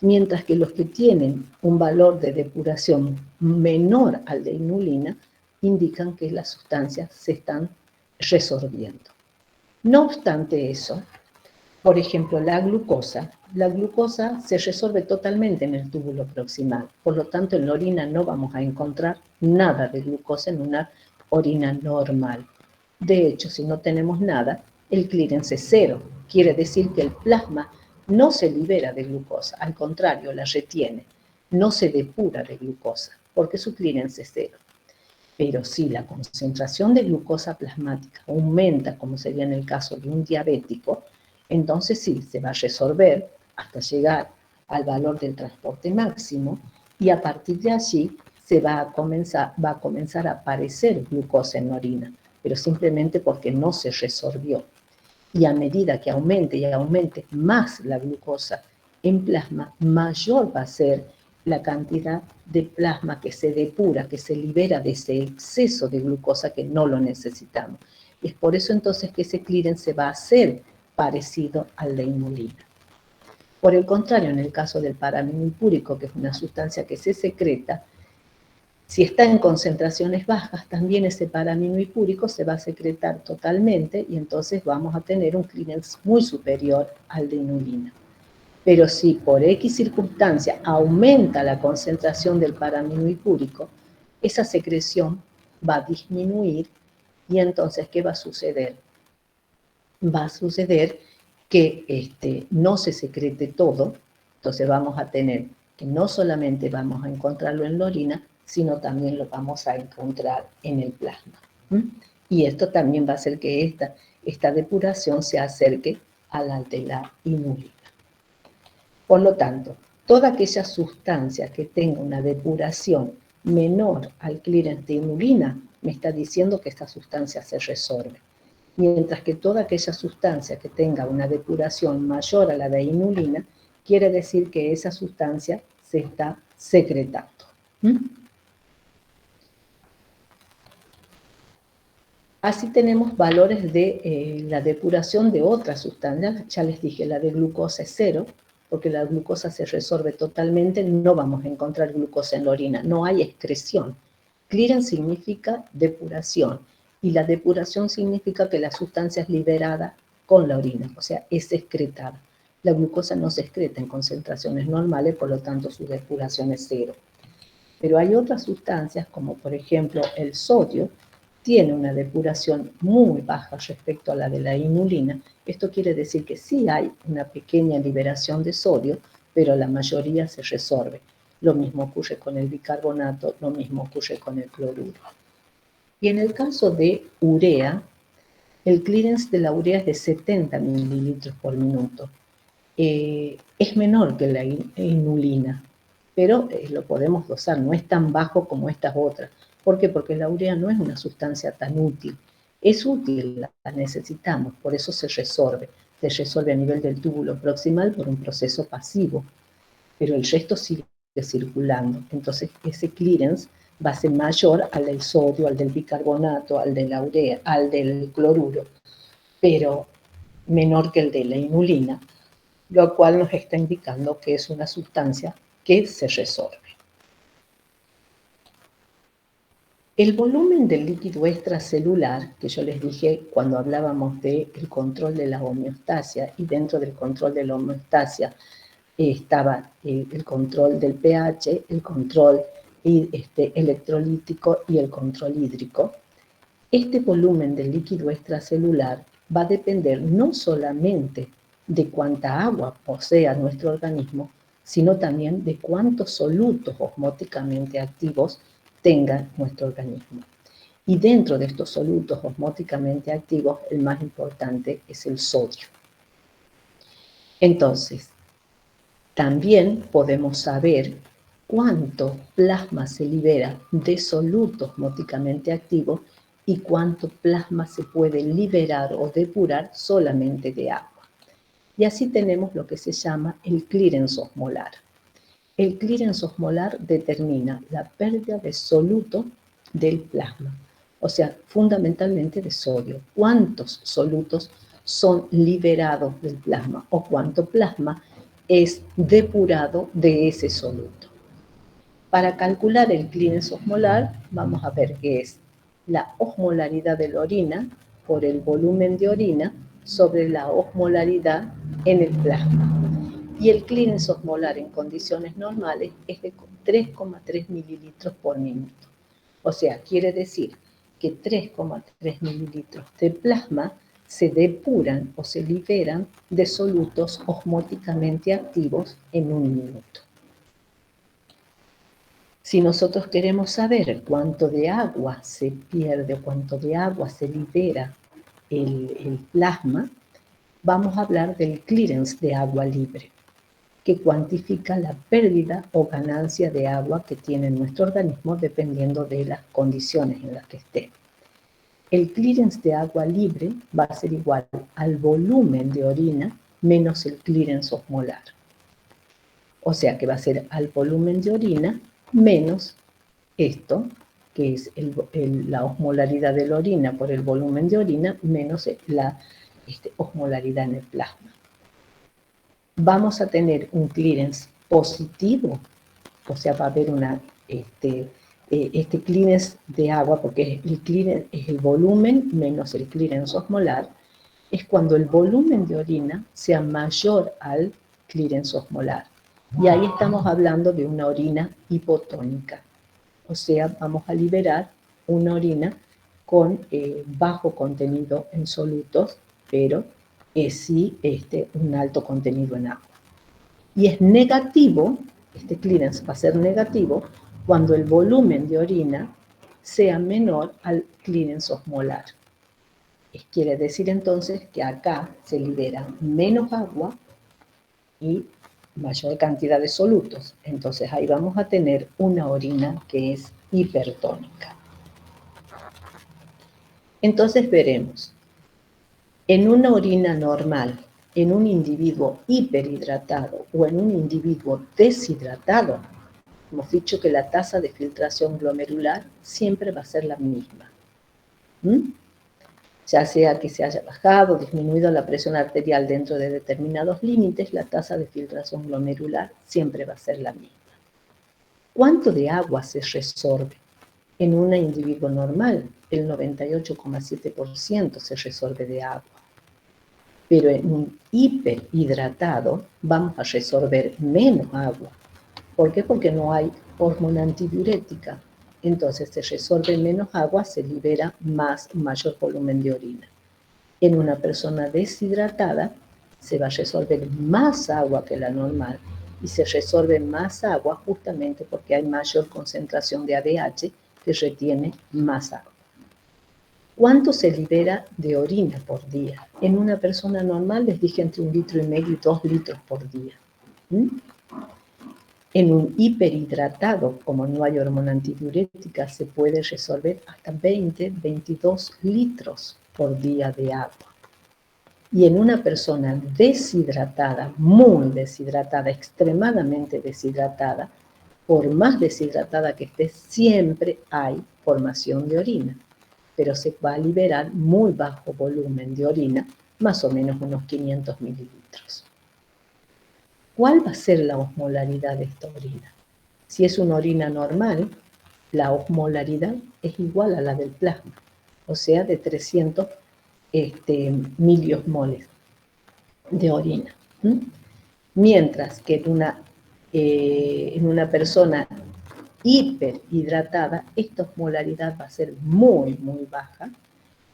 Mientras que los que tienen un valor de depuración menor al de inulina indican que las sustancias se están resorbiendo. No obstante eso, por ejemplo, la glucosa se resorbe totalmente en el túbulo proximal. Por lo tanto, en la orina no vamos a encontrar nada de glucosa en una orina normal. De hecho, si no tenemos nada, el clearance es 0. Quiere decir que el plasma no se libera de glucosa, al contrario, la retiene. No se depura de glucosa, porque su clearance es 0. Pero si la concentración de glucosa plasmática aumenta, como sería en el caso de un diabético, entonces sí, se va a resorber hasta llegar al valor del transporte máximo y a partir de allí va a comenzar a aparecer glucosa en la orina, pero simplemente porque no se resorbió. Y a medida que aumente y aumente más la glucosa en plasma, mayor va a ser la cantidad de plasma que se depura, que se libera de ese exceso de glucosa que no lo necesitamos. Y es por eso entonces que ese clearance se va a hacer parecido al de inulina. Por el contrario, en el caso del paraminoipúrico, que es una sustancia que se secreta, si está en concentraciones bajas, también ese paraminoipúrico se va a secretar totalmente y entonces vamos a tener un clearance muy superior al de inulina. Pero si por X circunstancia aumenta la concentración del paraminoipúrico, esa secreción va a disminuir y entonces, ¿qué va a suceder? Va a suceder que no se secrete todo, entonces vamos a tener que no solamente vamos a encontrarlo en la orina, sino también lo vamos a encontrar en el plasma. Y esto también va a hacer que esta depuración se acerque a la de la inulina. Por lo tanto, toda aquella sustancia que tenga una depuración menor al clearance de inulina, me está diciendo que esta sustancia se resorbe. Mientras que toda aquella sustancia que tenga una depuración mayor a la de inulina, quiere decir que esa sustancia se está secretando. Así tenemos valores de la depuración de otras sustancias. Ya les dije, la de glucosa es 0, porque la glucosa se resorbe totalmente, no vamos a encontrar glucosa en la orina, no hay excreción. Clearance significa depuración, y la depuración significa que la sustancia es liberada con la orina, o sea, es excretada. La glucosa no se excreta en concentraciones normales, por lo tanto su depuración es 0. Pero hay otras sustancias, como por ejemplo el sodio, tiene una depuración muy baja respecto a la de la inulina. Esto quiere decir que sí hay una pequeña liberación de sodio, pero la mayoría se resorbe. Lo mismo ocurre con el bicarbonato, lo mismo ocurre con el cloruro. Y en el caso de urea, el clearance de la urea es de 70 mililitros por minuto. Es menor que la inulina, pero lo podemos dosar, no es tan bajo como estas otras. ¿Por qué? Porque la urea no es una sustancia tan útil. Es útil, la necesitamos, por eso se resorbe. Se resorbe a nivel del túbulo proximal por un proceso pasivo, pero el resto sigue circulando. Entonces ese clearance va a ser mayor al del sodio, al del bicarbonato, al de la urea, al del cloruro, pero menor que el de la inulina, lo cual nos está indicando que es una sustancia que se resorbe. El volumen del líquido extracelular, que yo les dije cuando hablábamos del control de la homeostasia, y dentro del control de la homeostasia estaba el control del pH, el control electrolítico y el control hídrico. Este volumen del líquido extracelular va a depender no solamente de cuánta agua posea nuestro organismo, sino también de cuántos solutos osmóticamente activos tenga nuestro organismo. Y dentro de estos solutos osmóticamente activos, el más importante es el sodio. Entonces, también podemos saber cuánto plasma se libera de soluto osmóticamente activo y cuánto plasma se puede liberar o depurar solamente de agua. Y así tenemos lo que se llama el clearance osmolar. El clearance osmolar determina la pérdida de soluto del plasma, o sea, fundamentalmente de sodio. ¿Cuántos solutos son liberados del plasma o cuánto plasma es depurado de ese soluto? Para calcular el clearance osmolar, vamos a ver que es la osmolaridad de la orina por el volumen de orina sobre la osmolaridad en el plasma. Y el clearance osmolar en condiciones normales es de 3,3 mililitros por minuto. O sea, quiere decir que 3,3 mililitros de plasma se depuran o se liberan de solutos osmóticamente activos en un minuto. Si nosotros queremos saber cuánto de agua se pierde o cuánto de agua se libera el plasma, vamos a hablar del clearance de agua libre, que cuantifica la pérdida o ganancia de agua que tiene nuestro organismo dependiendo de las condiciones en las que esté. El clearance de agua libre va a ser igual al volumen de orina menos el clearance osmolar. O sea que va a ser al volumen de orina menos esto, que es la osmolaridad de la orina por el volumen de orina, menos la osmolaridad en el plasma. Vamos a tener un clearance positivo, o sea, va a haber este clearance de agua, porque el clearance es el volumen menos el clearance osmolar, es cuando el volumen de orina sea mayor al clearance osmolar. Y ahí estamos hablando de una orina hipotónica. O sea, vamos a liberar una orina con bajo contenido en solutos, pero sí un alto contenido en agua. Y es negativo, este clearance va a ser negativo, cuando el volumen de orina sea menor al clearance osmolar. Quiere decir entonces que acá se libera menos agua y mayor cantidad de solutos. Entonces ahí vamos a tener una orina que es hipertónica. Entonces veremos, en una orina normal, en un individuo hiperhidratado o en un individuo deshidratado, hemos dicho que la tasa de filtración glomerular siempre va a ser la misma. Ya sea que se haya bajado o disminuido la presión arterial dentro de determinados límites, la tasa de filtración glomerular siempre va a ser la misma. ¿Cuánto de agua se resorbe? En un individuo normal, el 98,7% se resorbe de agua. Pero en un hiperhidratado vamos a resorber menos agua. ¿Por qué? Porque no hay hormona antidiurética. Entonces se resorbe menos agua, se libera mayor volumen de orina. En una persona deshidratada se va a resorber más agua que la normal y se resorbe más agua justamente porque hay mayor concentración de ADH que retiene más agua. ¿Cuánto se libera de orina por día? En una persona normal les dije entre 1,5 litros y 2 litros por día. En un hiperhidratado, como no hay hormona antidiurética, se puede resolver hasta 22 litros por día de agua. Y en una persona deshidratada, muy deshidratada, extremadamente deshidratada, por más deshidratada que esté, siempre hay formación de orina, pero se va a liberar muy bajo volumen de orina, más o menos unos 500 mililitros. ¿Cuál va a ser la osmolaridad de esta orina? Si es una orina normal, la osmolaridad es igual a la del plasma, o sea, de 300 miliosmoles de orina. Mientras que en una persona hiperhidratada, esta osmolaridad va a ser muy, muy baja,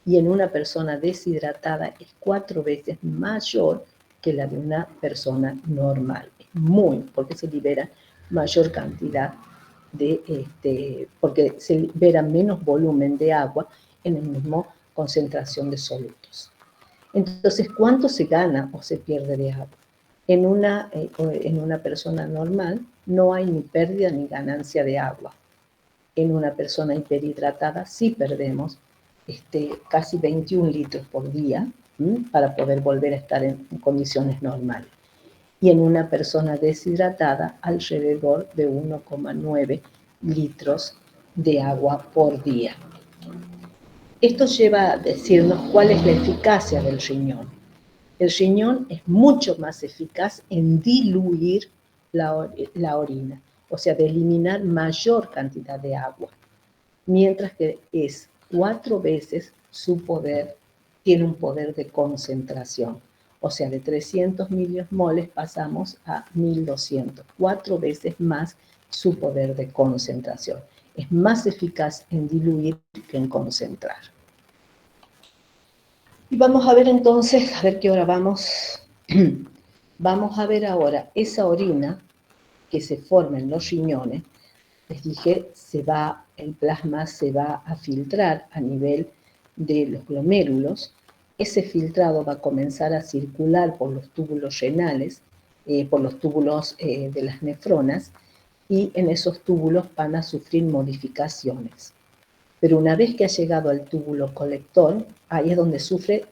y en una persona deshidratada es 4 veces mayor que la de una persona normal. Porque se libera mayor cantidad porque se libera menos volumen de agua en la misma concentración de solutos. Entonces, ¿cuánto se gana o se pierde de agua? En una persona normal no hay ni pérdida ni ganancia de agua. En una persona hiperhidratada sí perdemos casi 21 litros por día para poder volver a estar en condiciones normales. Y en una persona deshidratada alrededor de 1,9 litros de agua por día. Esto lleva a decirnos cuál es la eficacia del riñón. El riñón es mucho más eficaz en diluir la orina, o sea, de eliminar mayor cantidad de agua, mientras que es 4 veces su poder, tiene un poder de concentración. O sea, de 300 miliosmoles pasamos a 1200, 4 veces más su poder de concentración. Es más eficaz en diluir que en concentrar. Y vamos a ver entonces, a ver qué hora vamos. Vamos a ver ahora esa orina que se forma en los riñones. Les dije, el plasma se va a filtrar a nivel de los glomérulos. Ese filtrado va a comenzar a circular por los túbulos renales, por los túbulos de las nefronas, y en esos túbulos van a sufrir modificaciones. Pero una vez que ha llegado al túbulo colector, ahí es donde sufre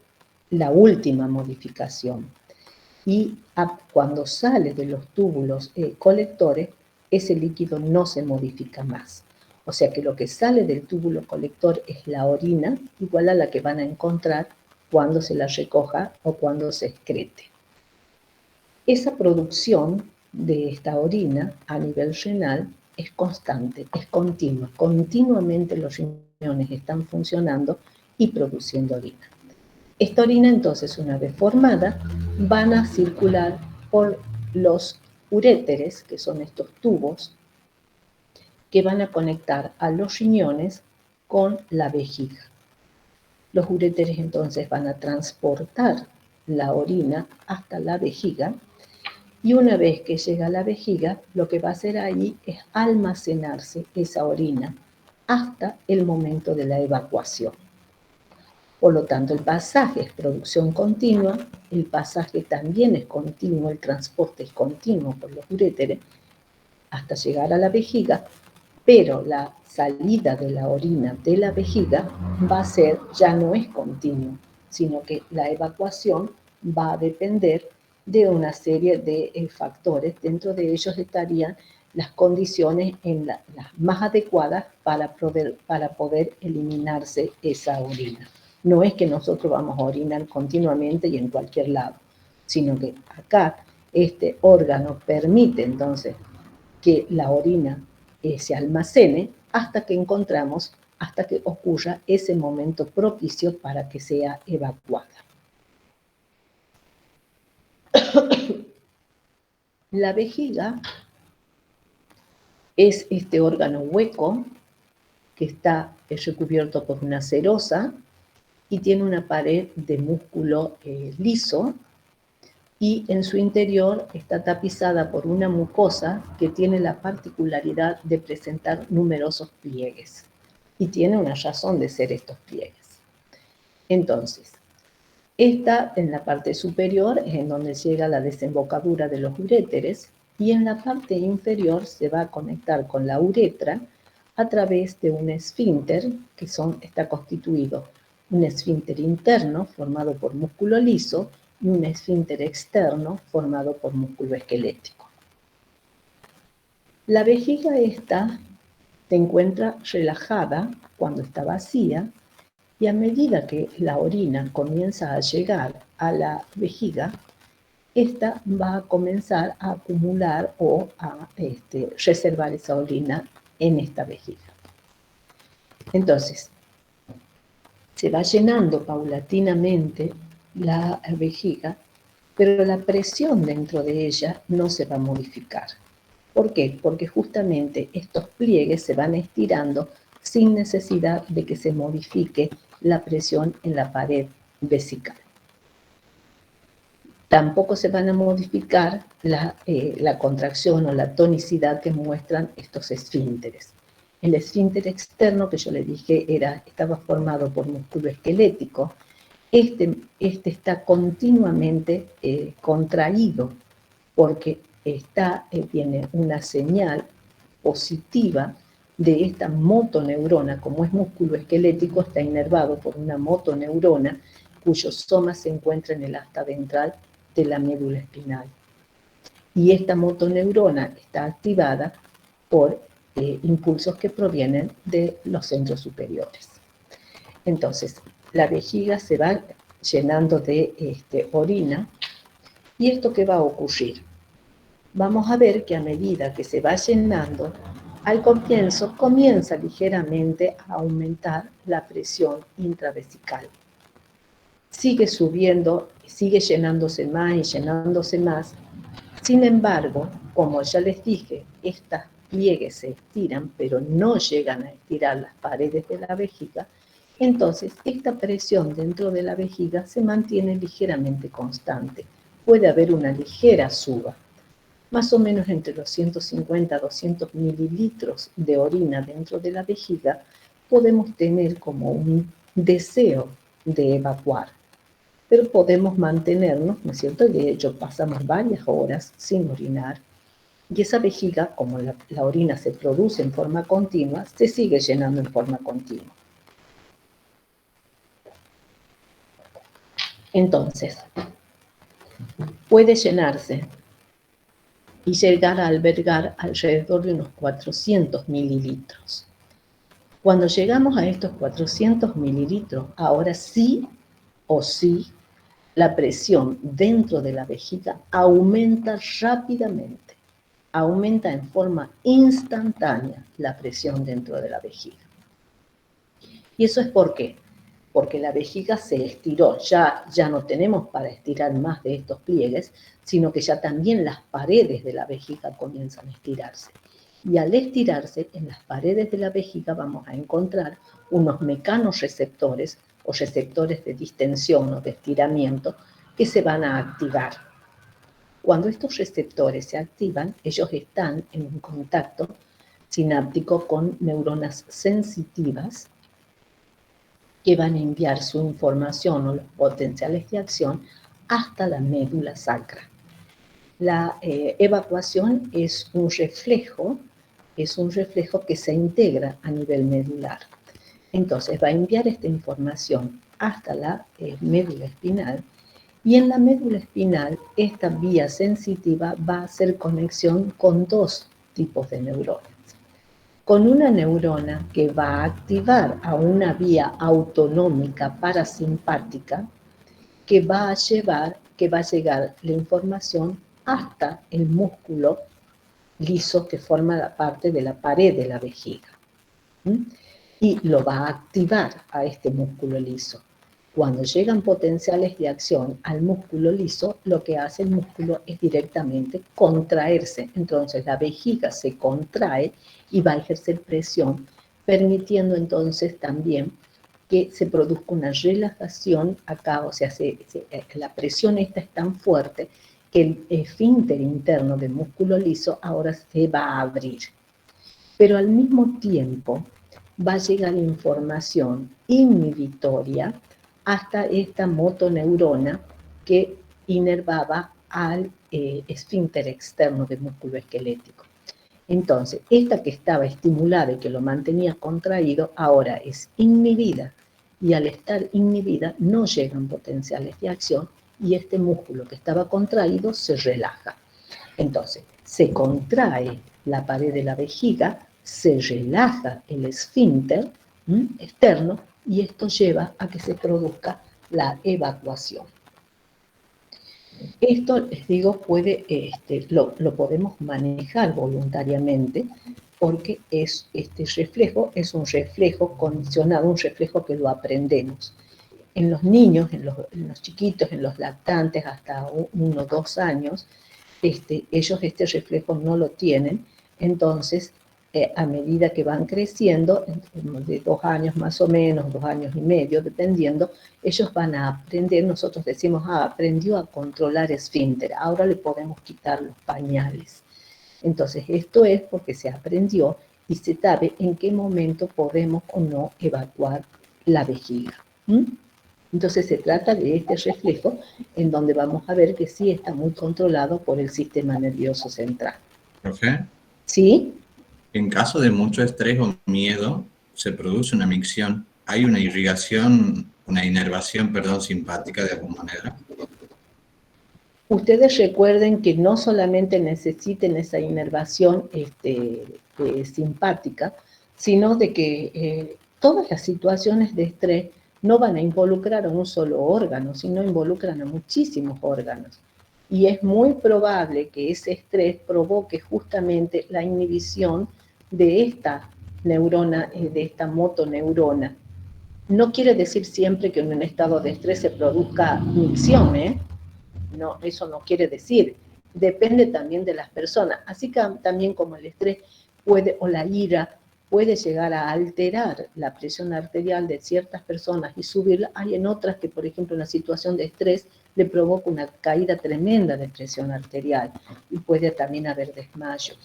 la última modificación. Y cuando sale de los túbulos colectores, ese líquido no se modifica más. O sea que lo que sale del túbulo colector es la orina, igual a la que van a encontrar cuando se la recoja o cuando se excrete. Esa producción de esta orina a nivel renal es constante, es continua. Continuamente los riñones están funcionando y produciendo orina. Esta orina, entonces, una vez formada, van a circular por los uréteres, que son estos tubos, que van a conectar a los riñones con la vejiga. Los uréteres, entonces, van a transportar la orina hasta la vejiga, y una vez que llega a la vejiga, lo que va a hacer ahí es almacenarse esa orina hasta el momento de la evacuación. Por lo tanto, el pasaje es producción continua, el pasaje también es continuo, el transporte es continuo por los uréteres hasta llegar a la vejiga, pero la salida de la orina de la vejiga ya no es continuo, sino que la evacuación va a depender de una serie de factores. Dentro de ellos estarían las condiciones las más adecuadas para poder eliminarse esa orina. No es que nosotros vamos a orinar continuamente y en cualquier lado, sino que acá este órgano permite entonces que la orina se almacene hasta que ocurra ese momento propicio para que sea evacuada. La vejiga es este órgano hueco que está recubierto por una serosa y tiene una pared de músculo liso, y en su interior está tapizada por una mucosa que tiene la particularidad de presentar numerosos pliegues, y tiene una razón de ser estos pliegues. Entonces, esta en la parte superior es en donde llega la desembocadura de los uréteres, y en la parte inferior se va a conectar con la uretra a través de un esfínter está constituido un esfínter interno formado por músculo liso y un esfínter externo formado por músculo esquelético. La vejiga esta se encuentra relajada cuando está vacía, y a medida que la orina comienza a llegar a la vejiga, esta va a comenzar a acumular o a reservar esa orina en esta vejiga. Entonces, se va llenando paulatinamente la vejiga, pero la presión dentro de ella no se va a modificar. ¿Por qué? Porque justamente estos pliegues se van estirando sin necesidad de que se modifique la presión en la pared vesical. Tampoco se van a modificar la contracción o la tonicidad que muestran estos esfínteres. El esfínter externo, que yo le dije estaba formado por músculo esquelético, este está continuamente contraído porque tiene una señal positiva de esta motoneurona. Como es músculo esquelético, está inervado por una motoneurona cuyo soma se encuentra en el asta ventral de la médula espinal. Y esta motoneurona está activada por impulsos que provienen de los centros superiores. Entonces, la vejiga se va llenando de orina, y ¿esto qué va a ocurrir? Vamos a ver que a medida que se va llenando, al comienzo comienza ligeramente a aumentar la presión intravesical. Sigue subiendo, sigue llenándose más y llenándose más. Sin embargo, como ya les dije, estas pliegues se estiran, pero no llegan a estirar las paredes de la vejiga. Entonces, esta presión dentro de la vejiga se mantiene ligeramente constante. Puede haber una ligera suba, más o menos entre los 150 a 200 mililitros de orina dentro de la vejiga. Podemos tener como un deseo de evacuar, pero podemos mantenernos, ¿no es cierto? De hecho, pasamos varias horas sin orinar, y esa vejiga, como la orina se produce en forma continua, se sigue llenando en forma continua. Entonces, puede llenarse y llegar a albergar alrededor de unos 400 mililitros. Cuando llegamos a estos 400 mililitros, ahora sí o sí, la presión dentro de la vejiga aumenta rápidamente, aumenta en forma instantánea la presión dentro de la vejiga. ¿Y eso es por qué? Porque la vejiga se estiró, ya no tenemos para estirar más de estos pliegues, sino que ya también las paredes de la vejiga comienzan a estirarse. Y al estirarse, en las paredes de la vejiga vamos a encontrar unos mecanorreceptores o receptores de distensión o de estiramiento que se van a activar. Cuando estos receptores se activan, ellos están en un contacto sináptico con neuronas sensitivas que van a enviar su información o los potenciales de acción hasta la médula sacra. La evacuación es un reflejo que se integra a nivel medular. Entonces va a enviar esta información hasta la médula espinal, y en la médula espinal esta vía sensitiva va a hacer conexión con dos tipos de neuronas. Con una neurona que va a activar a una vía autonómica parasimpática que va a llegar la información hasta el músculo liso que forma la parte de la pared de la vejiga. Y lo va a activar a este músculo liso. Cuando llegan potenciales de acción al músculo liso, lo que hace el músculo es directamente contraerse. Entonces la vejiga se contrae y va a ejercer presión, permitiendo entonces también que se produzca una relajación acá, o sea, la presión esta es tan fuerte que el esfínter interno del músculo liso ahora se va a abrir. Pero al mismo tiempo va a llegar información inhibitoria hasta esta motoneurona que inervaba al esfínter externo del músculo esquelético. Entonces, esta que estaba estimulada y que lo mantenía contraído, ahora es inhibida, y al estar inhibida no llegan potenciales de acción y este músculo que estaba contraído se relaja. Entonces, se contrae la pared de la vejiga, se relaja el esfínter externo, y esto lleva a que se produzca la evacuación. Esto, les digo, lo podemos manejar voluntariamente porque este reflejo es un reflejo condicionado, un reflejo que lo aprendemos. En los niños, en los chiquitos, en los lactantes hasta 1 o 2 años, ellos este reflejo no lo tienen, entonces a medida que van creciendo, de 2 años más o menos, 2 años y medio, dependiendo, ellos van a aprender, nosotros decimos, aprendió a controlar esfínter, ahora le podemos quitar los pañales. Entonces esto es porque se aprendió y se sabe en qué momento podemos o no evacuar la vejiga. Entonces se trata de este reflejo en donde vamos a ver que sí está muy controlado por el sistema nervioso central. Profe, ¿Sí? en caso de mucho estrés o miedo, se produce una micción. ¿Hay una inervación, simpática de alguna manera? Ustedes recuerden que no solamente necesiten esa inervación simpática, sino de que todas las situaciones de estrés no van a involucrar a un solo órgano, sino involucran a muchísimos órganos. Y es muy probable que ese estrés provoque justamente la inhibición de esta neurona, de esta motoneurona. No quiere decir siempre que en un estado de estrés se produzca micción, No, eso no quiere decir. Depende también de las personas. Así que también como el estrés o la ira puede llegar a alterar la presión arterial de ciertas personas y subirla, hay en otras que, por ejemplo, en la situación de estrés le provoca una caída tremenda de presión arterial y puede también haber desmayos.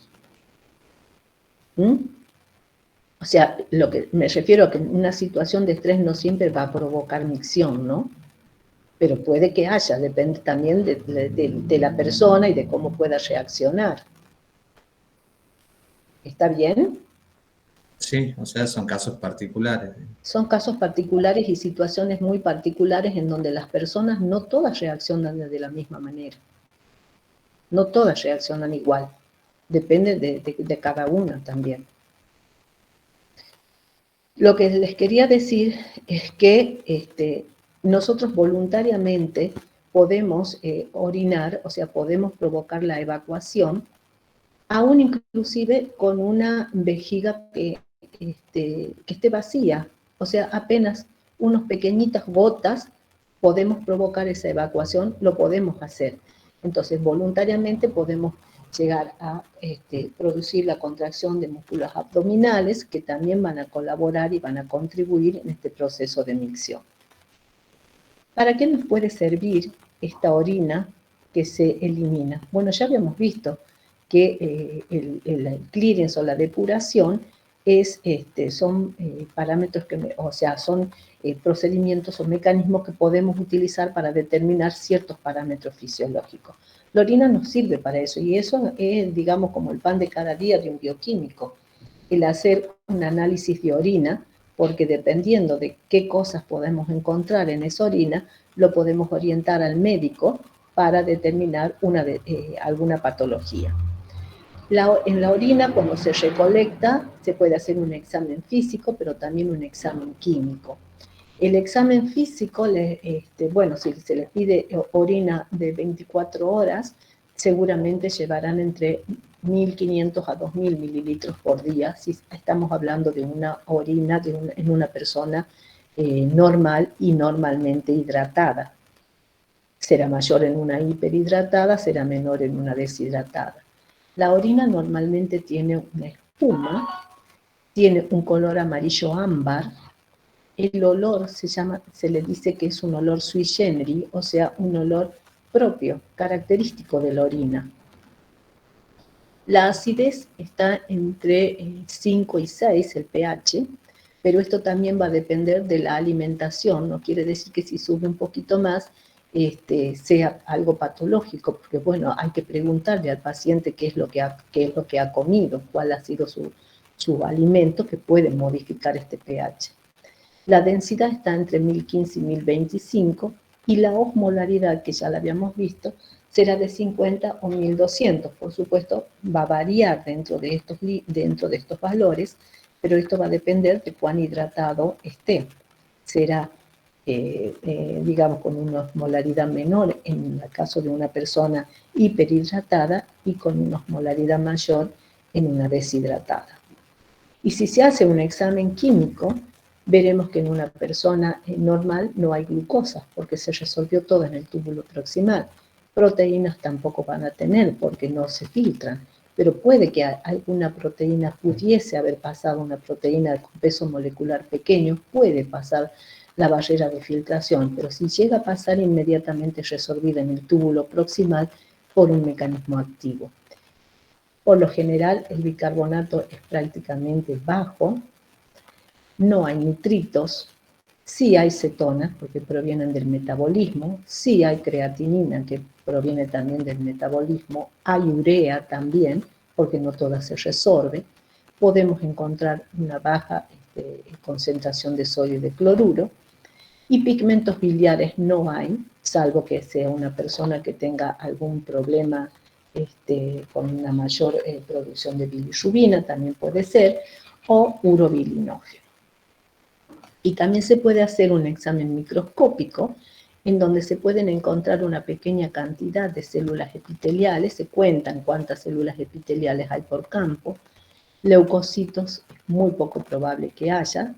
O sea, lo que me refiero a que una situación de estrés no siempre va a provocar micción, ¿no? Pero puede que haya, depende también de la persona y de cómo pueda reaccionar. ¿Está bien? Sí, o sea, son casos particulares. Son casos particulares y situaciones muy particulares en donde las personas no todas reaccionan de la misma manera. No todas reaccionan igual. Depende de cada una también. Lo que les quería decir es que nosotros voluntariamente podemos orinar, o sea, podemos provocar la evacuación, aún inclusive con una vejiga que esté vacía, o sea, apenas unas pequeñitas gotas podemos provocar esa evacuación, lo podemos hacer. Entonces, voluntariamente podemos llegar a producir la contracción de músculos abdominales que también van a colaborar y van a contribuir en este proceso de micción. ¿Para qué nos puede servir esta orina que se elimina? Bueno, ya habíamos visto que el clearance o la depuración son parámetros son procedimientos o mecanismos que podemos utilizar para determinar ciertos parámetros fisiológicos. La orina nos sirve para eso, y eso es, digamos, como el pan de cada día de un bioquímico, el hacer un análisis de orina, porque dependiendo de qué cosas podemos encontrar en esa orina, lo podemos orientar al médico para determinar alguna patología. En la orina, cuando se recolecta, se puede hacer un examen físico, pero también un examen químico. El examen físico, si se les pide orina de 24 horas, seguramente llevarán entre 1.500 a 2.000 mililitros por día, si estamos hablando de una orina en una persona normal y normalmente hidratada. Será mayor en una hiperhidratada, será menor en una deshidratada. La orina normalmente tiene una espuma, tiene un color amarillo ámbar. El olor se le dice que es un olor sui generis, o sea, un olor propio, característico de la orina. La acidez está entre 5 y 6, el pH, pero esto también va a depender de la alimentación. No quiere decir que si sube un poquito más, sea algo patológico, porque bueno, hay que preguntarle al paciente qué es lo que ha comido, cuál ha sido su alimento que puede modificar este pH. La densidad está entre 1015 y 1025 y la osmolaridad, que ya la habíamos visto, será de 50 o 1200. Por supuesto, va a variar dentro de estos valores, pero esto va a depender de cuán hidratado esté. Será, digamos, con una osmolaridad menor en el caso de una persona hiperhidratada y con una osmolaridad mayor en una deshidratada. Y si se hace un examen químico, veremos que en una persona normal no hay glucosa, porque se resolvió todo en el túbulo proximal. Proteínas tampoco van a tener, porque no se filtran, pero puede que alguna proteína pudiese haber pasado, una proteína con peso molecular pequeño, puede pasar la barrera de filtración, pero si llega a pasar, inmediatamente resolvida en el túbulo proximal por un mecanismo activo. Por lo general, el bicarbonato es prácticamente bajo, no hay nitritos, sí hay cetonas, porque provienen del metabolismo, sí hay creatinina, que proviene también del metabolismo, hay urea también, porque no toda se resorbe. Podemos encontrar una baja concentración de sodio y de cloruro, y pigmentos biliares no hay, salvo que sea una persona que tenga algún problema con una mayor producción de bilirrubina, también puede ser, o urobilinógeno. Y también se puede hacer un examen microscópico en donde se pueden encontrar una pequeña cantidad de células epiteliales, se cuentan cuántas células epiteliales hay por campo. Leucocitos es muy poco probable que haya,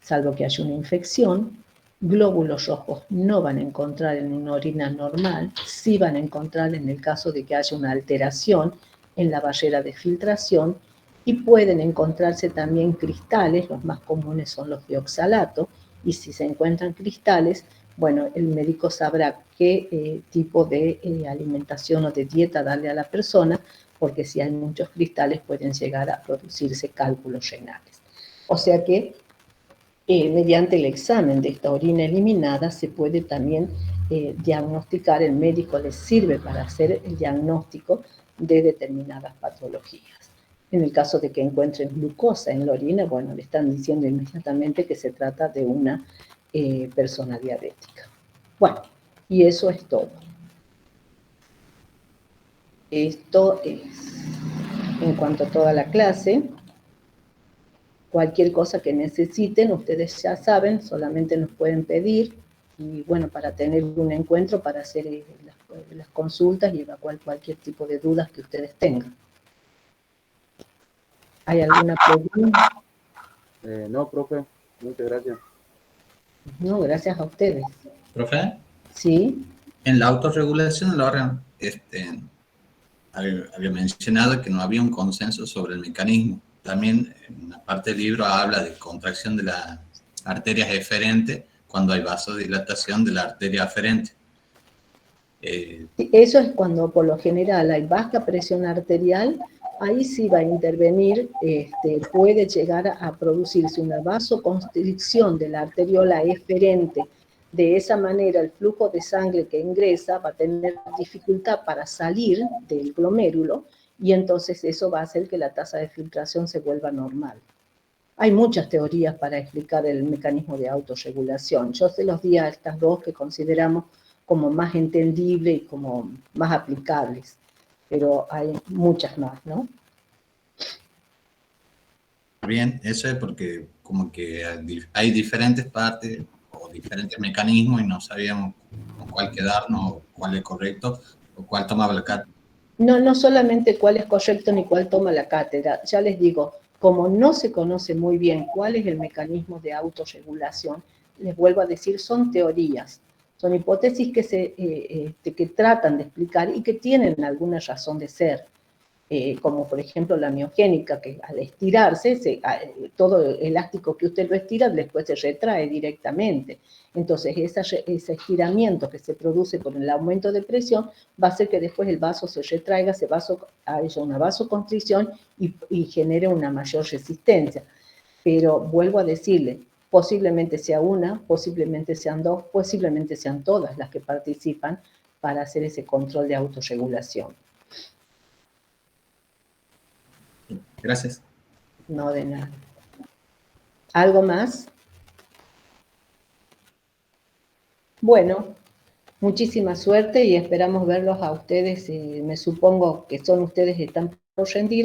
salvo que haya una infección. Glóbulos rojos no van a encontrar en una orina normal, sí van a encontrar en el caso de que haya una alteración en la barrera de filtración, y pueden encontrarse también cristales, los más comunes son los de oxalato, y si se encuentran cristales, bueno, el médico sabrá qué tipo de alimentación o de dieta darle a la persona, porque si hay muchos cristales pueden llegar a producirse cálculos renales. O sea que mediante el examen de esta orina eliminada se puede también diagnosticar, el médico les sirve para hacer el diagnóstico de determinadas patologías. En el caso de que encuentren glucosa en la orina, bueno, le están diciendo inmediatamente que se trata de una persona diabética. Bueno, y eso es todo. Esto es en cuanto a toda la clase. Cualquier cosa que necesiten, ustedes ya saben, solamente nos pueden pedir, y bueno, para tener un encuentro, para hacer las consultas y evacuar cualquier tipo de dudas que ustedes tengan. ¿Hay alguna pregunta? No, profe, muchas gracias. No, gracias a ustedes. ¿Profe? Sí. En la autorregulación del órgano, había mencionado que no había un consenso sobre el mecanismo. También en una parte del libro habla de contracción de las arterias eferentes cuando hay vasodilatación de la arteria aferente. Eso es cuando por lo general hay baja presión arterial, ahí sí va a intervenir, puede llegar a producirse una vasoconstricción de la arteriola eferente. De esa manera, el flujo de sangre que ingresa va a tener dificultad para salir del glomérulo, y entonces eso va a hacer que la tasa de filtración se vuelva normal. Hay muchas teorías para explicar el mecanismo de autorregulación. Yo se los di a estas dos que consideramos como más entendibles y como más aplicables, pero hay muchas más, ¿no? Bien, eso es porque como que hay diferentes partes o diferentes mecanismos y no sabíamos con cuál quedarnos, cuál es correcto o cuál tomaba la cátedra. No solamente cuál es correcto ni cuál toma la cátedra, ya les digo, como no se conoce muy bien cuál es el mecanismo de autorregulación, les vuelvo a decir, son teorías, son hipótesis que tratan de explicar y que tienen alguna razón de ser. Como por ejemplo la miogénica, que al estirarse, todo el elástico que usted lo estira, después se retrae directamente. Entonces, ese estiramiento que se produce por el aumento de presión va a hacer que después el vaso se retraiga, haya una vasoconstricción y genere una mayor resistencia. Pero vuelvo a decirle, posiblemente sea una, posiblemente sean dos, posiblemente sean todas las que participan para hacer ese control de autorregulación. Gracias. No, de nada. ¿Algo más? Bueno, muchísima suerte y esperamos verlos a ustedes. Me supongo que son ustedes que están por rendir.